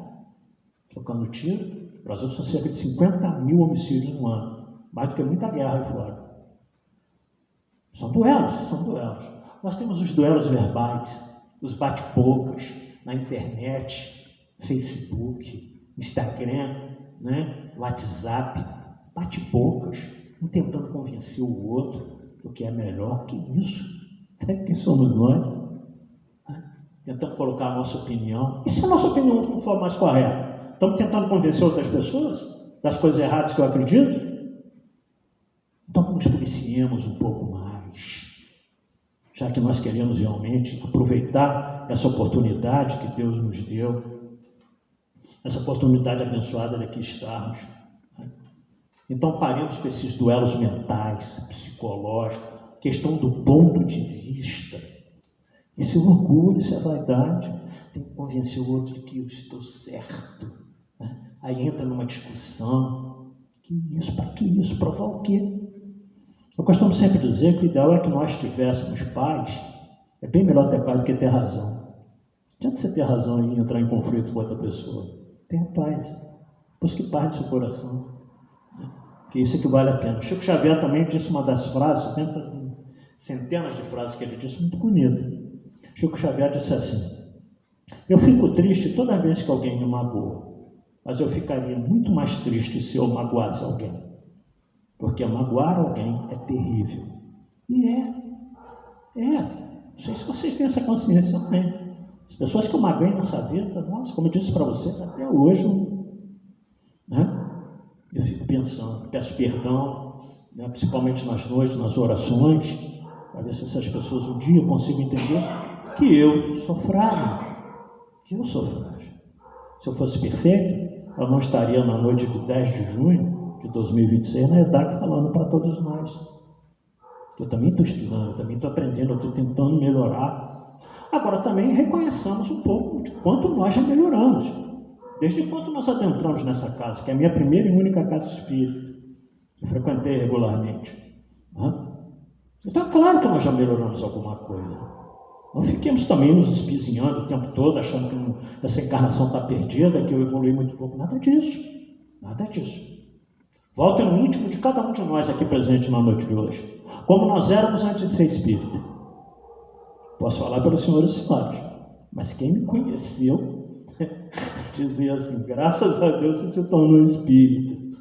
trocando tiro. O Brasil são cerca de 50 mil homicídios no ano, mais do que muita guerra aí fora. São duelos, são duelos. Nós temos os duelos verbais, os bate-bocas na internet, Facebook, Instagram, né? WhatsApp, bate-bocas, um tentando convencer o outro do que é melhor. Que isso? Quem somos nós? Tentando colocar a nossa opinião. E se a nossa opinião não for mais correta? Estamos tentando convencer outras pessoas das coisas erradas que eu acredito? Então nos policiemos um pouco mais, já que nós queremos realmente aproveitar essa oportunidade que Deus nos deu, essa oportunidade abençoada de aqui estarmos. Então paremos com esses duelos mentais, psicológicos, questão do ponto de vista. Isso é orgulho, isso é vaidade. Tem que convencer o outro de que eu estou certo. Né? Aí entra numa discussão. Que isso? Para que isso? Provar o quê? Eu costumo sempre dizer que o ideal é que nós tivéssemos paz. É bem melhor ter paz do que ter razão. Não adianta você ter razão e entrar em conflito com outra pessoa. Tenha paz. Busque paz no seu coração. Que isso é que vale a pena. Chico Xavier também disse uma das frases, centenas de frases que ele disse, muito bonita. Chico Xavier disse assim: eu fico triste toda vez que alguém me magoa, mas eu ficaria muito mais triste se eu magoasse alguém, porque magoar alguém é terrível. E não sei se vocês têm essa consciência também. As pessoas que eu magoei nessa vida, nossa, como eu disse para vocês, até hoje, né? Eu fico pensando, peço perdão, né, principalmente nas noites, nas orações, para ver se essas pessoas um dia consigam entender que eu sou frágil. Se eu fosse perfeito, eu não estaria na noite de 10 de junho de 2026 na EDAC falando para todos nós. Eu também estou estudando, eu também estou aprendendo, eu estou tentando melhorar. Agora também reconheçamos um pouco de quanto nós já melhoramos. Desde quando nós adentramos nessa casa, que é a minha primeira e única casa espírita, que eu frequentei regularmente. Então é claro que nós já melhoramos alguma coisa. Não fiquemos também nos espizinhando o tempo todo, achando que essa encarnação está perdida, que eu evolui muito pouco. Nada disso. Nada disso. Voltem no íntimo de cada um de nós aqui presente na noite de hoje. Como nós éramos antes de ser espírita. Posso falar pelos senhores e senhoras, mas quem me conheceu dizia assim: graças a Deus você se tornou espírita.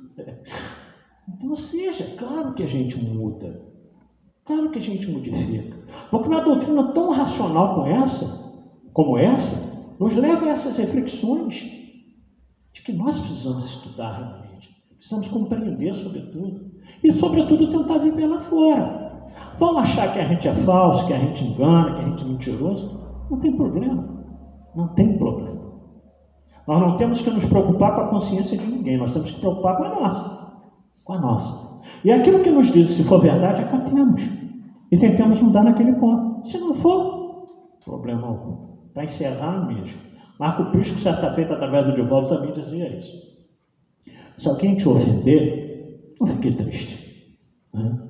Então, ou seja, claro que a gente muda. Claro que a gente modifica. Porque uma doutrina tão racional como essa, nos leva a essas reflexões. que nós precisamos estudar realmente. Precisamos compreender, sobretudo. E, sobretudo, tentar viver lá fora. Vão achar que a gente é falso, que a gente engana, que a gente é mentiroso? Não tem problema. Não tem problema. Nós não temos que nos preocupar com a consciência de ninguém. Nós temos que nos preocupar com a nossa. Com a nossa. E aquilo que nos diz, se for verdade, acatemos. E tentemos mudar naquele ponto. Se não for, problema algum. Para encerrar mesmo. Marco Prisco, certa feita, através do Divaldo, também dizia isso. Se alguém te ofender, não fique triste. Né?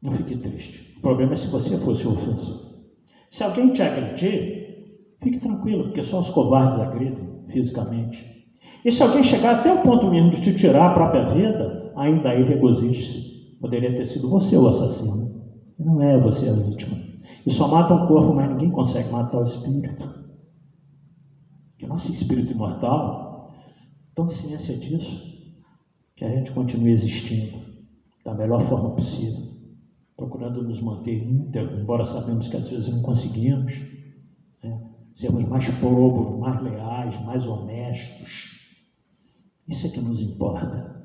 Não fique triste. O problema é se você fosse o ofensor. Se alguém te agredir, fique tranquilo, porque só os covardes agridem fisicamente. E se alguém chegar até o ponto mesmo de te tirar a própria vida, ainda aí regozije-se. Poderia ter sido você o assassino. E não é você a vítima. E só mata um corpo, mas ninguém consegue matar o espírito. Que nosso espírito imortal, tome ciência disso, que a gente continue existindo da melhor forma possível, procurando nos manter íntegros, embora sabemos que às vezes não conseguimos, né? Sermos mais próbos, mais leais, mais honestos. Isso é que nos importa.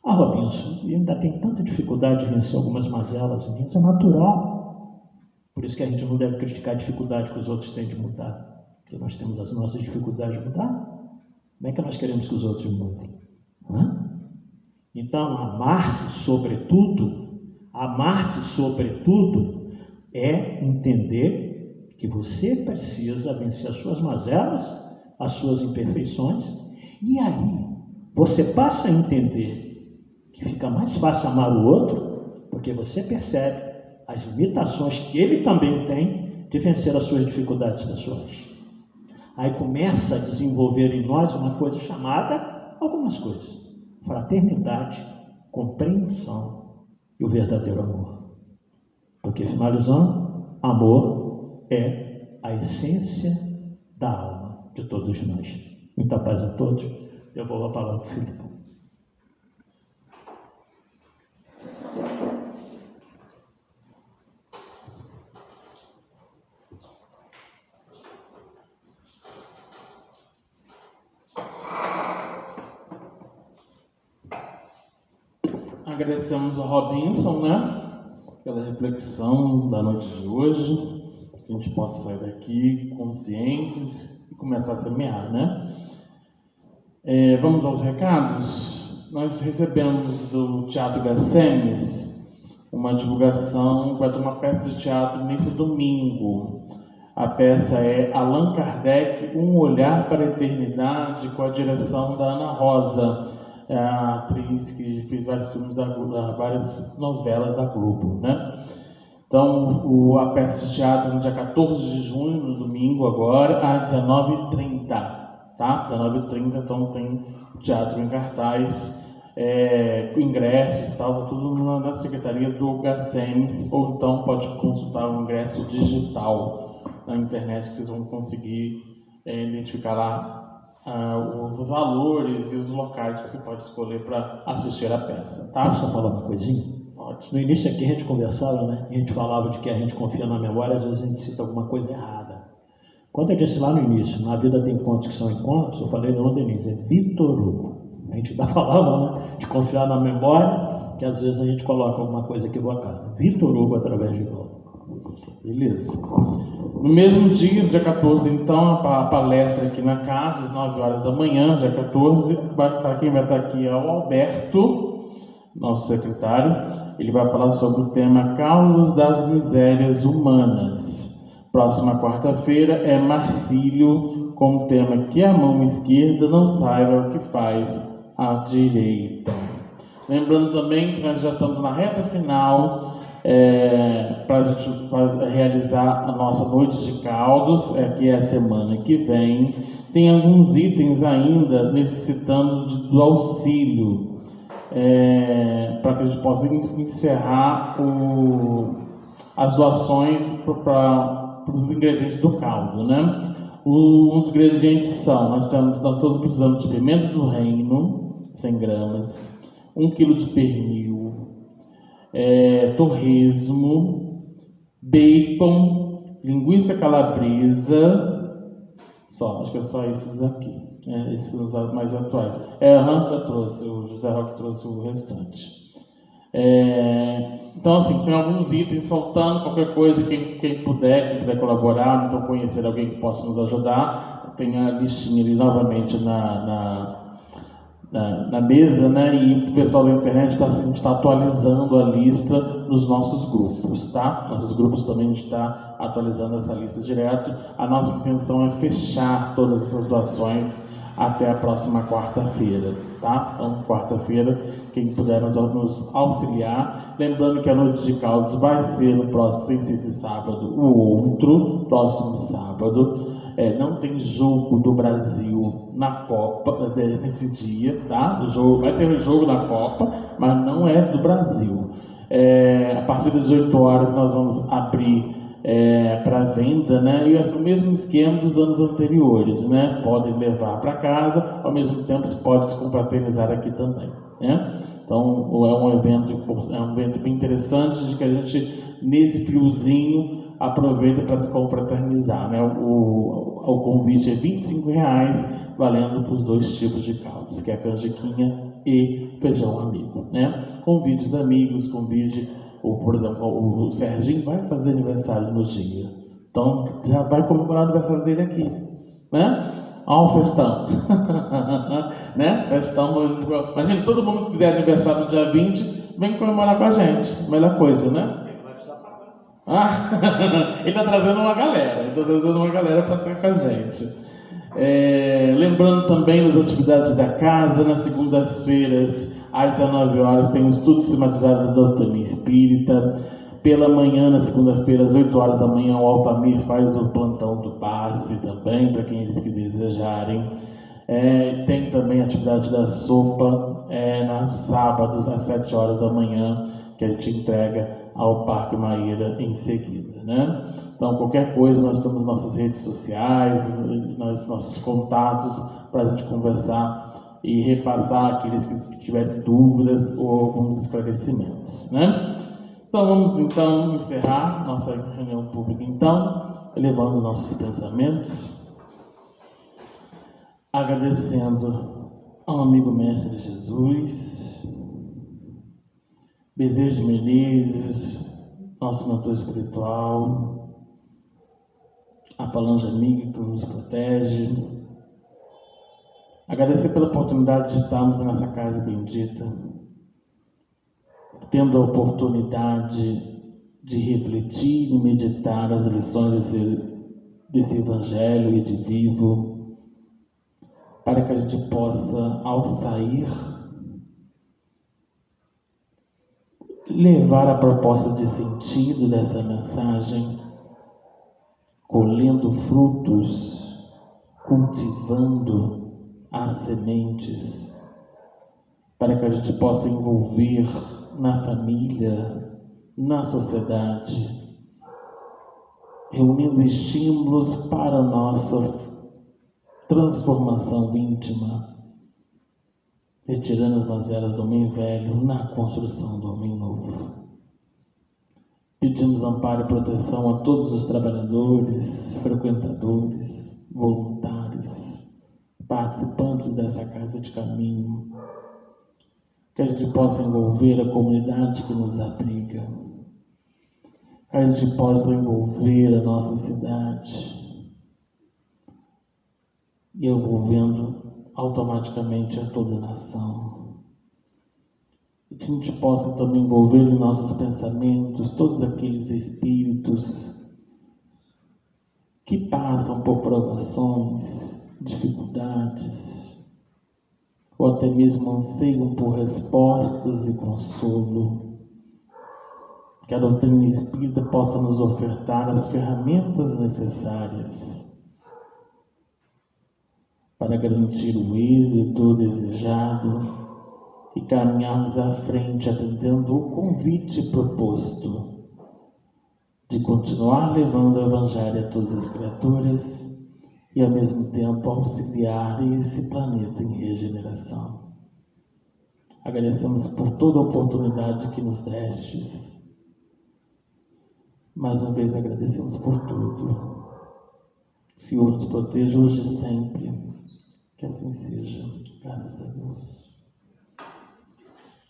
Ah, Robinson, eu ainda tenho tanta dificuldade de vencer algumas mazelas minhas, é natural. Por isso que a gente não deve criticar a dificuldade que os outros têm de mudar. Porque nós temos as nossas dificuldades de mudar. Como é que nós queremos que os outros mudem? Então, amar-se sobretudo, é entender que você precisa vencer as suas mazelas, as suas imperfeições, e aí você passa a entender que fica mais fácil amar o outro, porque você percebe as limitações que ele também tem de vencer as suas dificuldades pessoais. Aí começa a desenvolver em nós uma coisa chamada, algumas coisas, fraternidade, compreensão e o verdadeiro amor. Porque, finalizando, amor é a essência da alma de todos nós. Muita paz a todos. Eu vou a palavra para o Filipe. Agradecemos ao Robinson, né, pela reflexão da noite de hoje, que a gente possa sair daqui conscientes e começar a semear, né? Vamos aos recados. Nós recebemos do Teatro Gassemes uma divulgação, vai ter uma peça de teatro nesse domingo. A peça é Allan Kardec, Um Olhar para a Eternidade, com a direção da Ana Rosa, a atriz que fez vários filmes, várias novelas da Globo, né? Então, a peça de teatro no dia 14 de junho, no domingo agora, às 19h30, tá? 19h30, então tem teatro em cartaz, ingressos e tal, tudo na secretaria do Gassemes, ou então pode consultar o ingresso digital na internet, que vocês vão conseguir identificar lá os valores e os locais que você pode escolher para assistir a peça, tá? Posso falar uma coisinha? Pode. No início aqui a gente conversava, né? A gente falava de que a gente confia na memória, às vezes a gente cita alguma coisa errada. Quando eu disse lá no início, na vida tem encontros que são encontros, eu falei não, Denise, é Vitor Hugo. A gente ainda falava, né? De confiar na memória, que às vezes a gente coloca alguma coisa equivocada. Vitor Hugo através de Globo. Beleza. No mesmo dia, dia 14, então, a palestra aqui na casa, às 9 horas da manhã, dia 14, quem vai estar aqui é o Alberto, nosso secretário. Ele vai falar sobre o tema Causas das Misérias Humanas. Próxima quarta-feira é Marcílio, com o tema Que a mão esquerda não saiba o que faz a direita. Lembrando também que nós já estamos na reta final para a gente realizar a nossa noite de caldos, que é a semana que vem. Tem alguns itens ainda necessitando do auxílio, para que a gente possa encerrar as doações para os ingredientes do caldo, né? Os ingredientes são, nós estamos precisando de pimenta do reino, 100 gramas, 1 kg de pernil, torresmo, bacon, linguiça calabresa, acho que é só esses aqui. Esses são os mais atuais. Já trouxe, o José Roque trouxe o restante. Então, assim, tem alguns itens faltando, qualquer coisa, quem puder colaborar, então conhecer alguém que possa nos ajudar, tem a listinha ali novamente na mesa, né? E o pessoal da internet a gente está atualizando a lista nos nossos grupos, tá? Nossos grupos também a gente está atualizando essa lista direto. A nossa intenção é fechar todas essas doações até a próxima quarta-feira, tá? Então, quarta-feira, quem puder nos auxiliar. Lembrando que a Noite de Caldos vai ser no próximo, sem ser esse sábado, próximo sábado. Não tem jogo do Brasil na Copa nesse dia, tá? Vai ter jogo na Copa, mas não é do Brasil. A partir das 18 horas nós vamos abrir para venda, né? E é o mesmo esquema dos anos anteriores, né? Podem levar para casa, ao mesmo tempo se pode se confraternizar aqui também, né? Então é um evento bem interessante de que a gente, nesse friozinho, aproveita para se confraternizar, né? O convite é R$25, valendo para os 2 tipos de caldos, que é a canjiquinha e feijão amigo, né? Convide os amigos, por exemplo, o Serginho vai fazer aniversário no dia, então já vai comemorar o aniversário dele aqui, né? Um festão, né? Festão, imagina, todo mundo que fizer aniversário no dia 20, vem comemorar com a gente, melhor coisa, né? Ele está trazendo uma galera para estar com a gente. Lembrando também das atividades da casa, nas segundas-feiras, às 19 horas, tem um estudo sistematizado da doutrina espírita. Pela manhã, na segunda-feira, às 8 horas da manhã, o Altamir faz o plantão do passe também, para eles que desejarem. Tem também a atividade da sopa, nos sábados, às 7 horas da manhã, que a gente entrega ao Parque Maíra em seguida, né? Então, qualquer coisa, nós temos nossas redes sociais, nossos contatos para a gente conversar e repassar aqueles que tiverem dúvidas ou alguns esclarecimentos, né? Então, vamos então encerrar nossa reunião pública, então, elevando nossos pensamentos, agradecendo ao amigo mestre Jesus, Bezerra de Menezes, nosso mentor espiritual, a falange amiga que nos protege. Agradecer pela oportunidade de estarmos nessa casa bendita, tendo a oportunidade de refletir e meditar as lições desse Evangelho e de vivo, para que a gente possa, ao sair, levar a proposta de sentido dessa mensagem, colhendo frutos, cultivando as sementes, para que a gente possa envolver na família, na sociedade, reunindo estímulos para a nossa transformação íntima, retirando as mazelas do homem velho na construção do homem novo. Pedimos amparo e proteção a todos os trabalhadores, frequentadores, voluntários, participantes dessa casa de caminho, que a gente possa envolver a comunidade que nos abriga, que a gente possa envolver a nossa cidade, e envolvendo automaticamente a toda a nação. E que a gente possa também envolver em nossos pensamentos todos aqueles espíritos que passam por provações, dificuldades, ou até mesmo anseiam por respostas e consolo. Que a doutrina espírita possa nos ofertar as ferramentas necessárias para garantir o êxito desejado e caminharmos à frente atendendo o convite proposto de continuar levando o Evangelho a todas as criaturas e ao mesmo tempo auxiliar esse planeta em regeneração. Agradecemos por toda a oportunidade que nos destes. Mais uma vez agradecemos por tudo. Senhor, nos proteja hoje e sempre. Que assim seja, graças a Deus.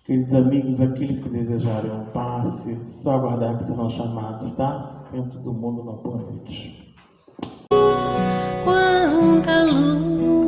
Queridos amigos, aqueles que desejarem um passe, só aguardar que serão chamados, tá? Dentro do mundo, uma boa noite. Quanta luz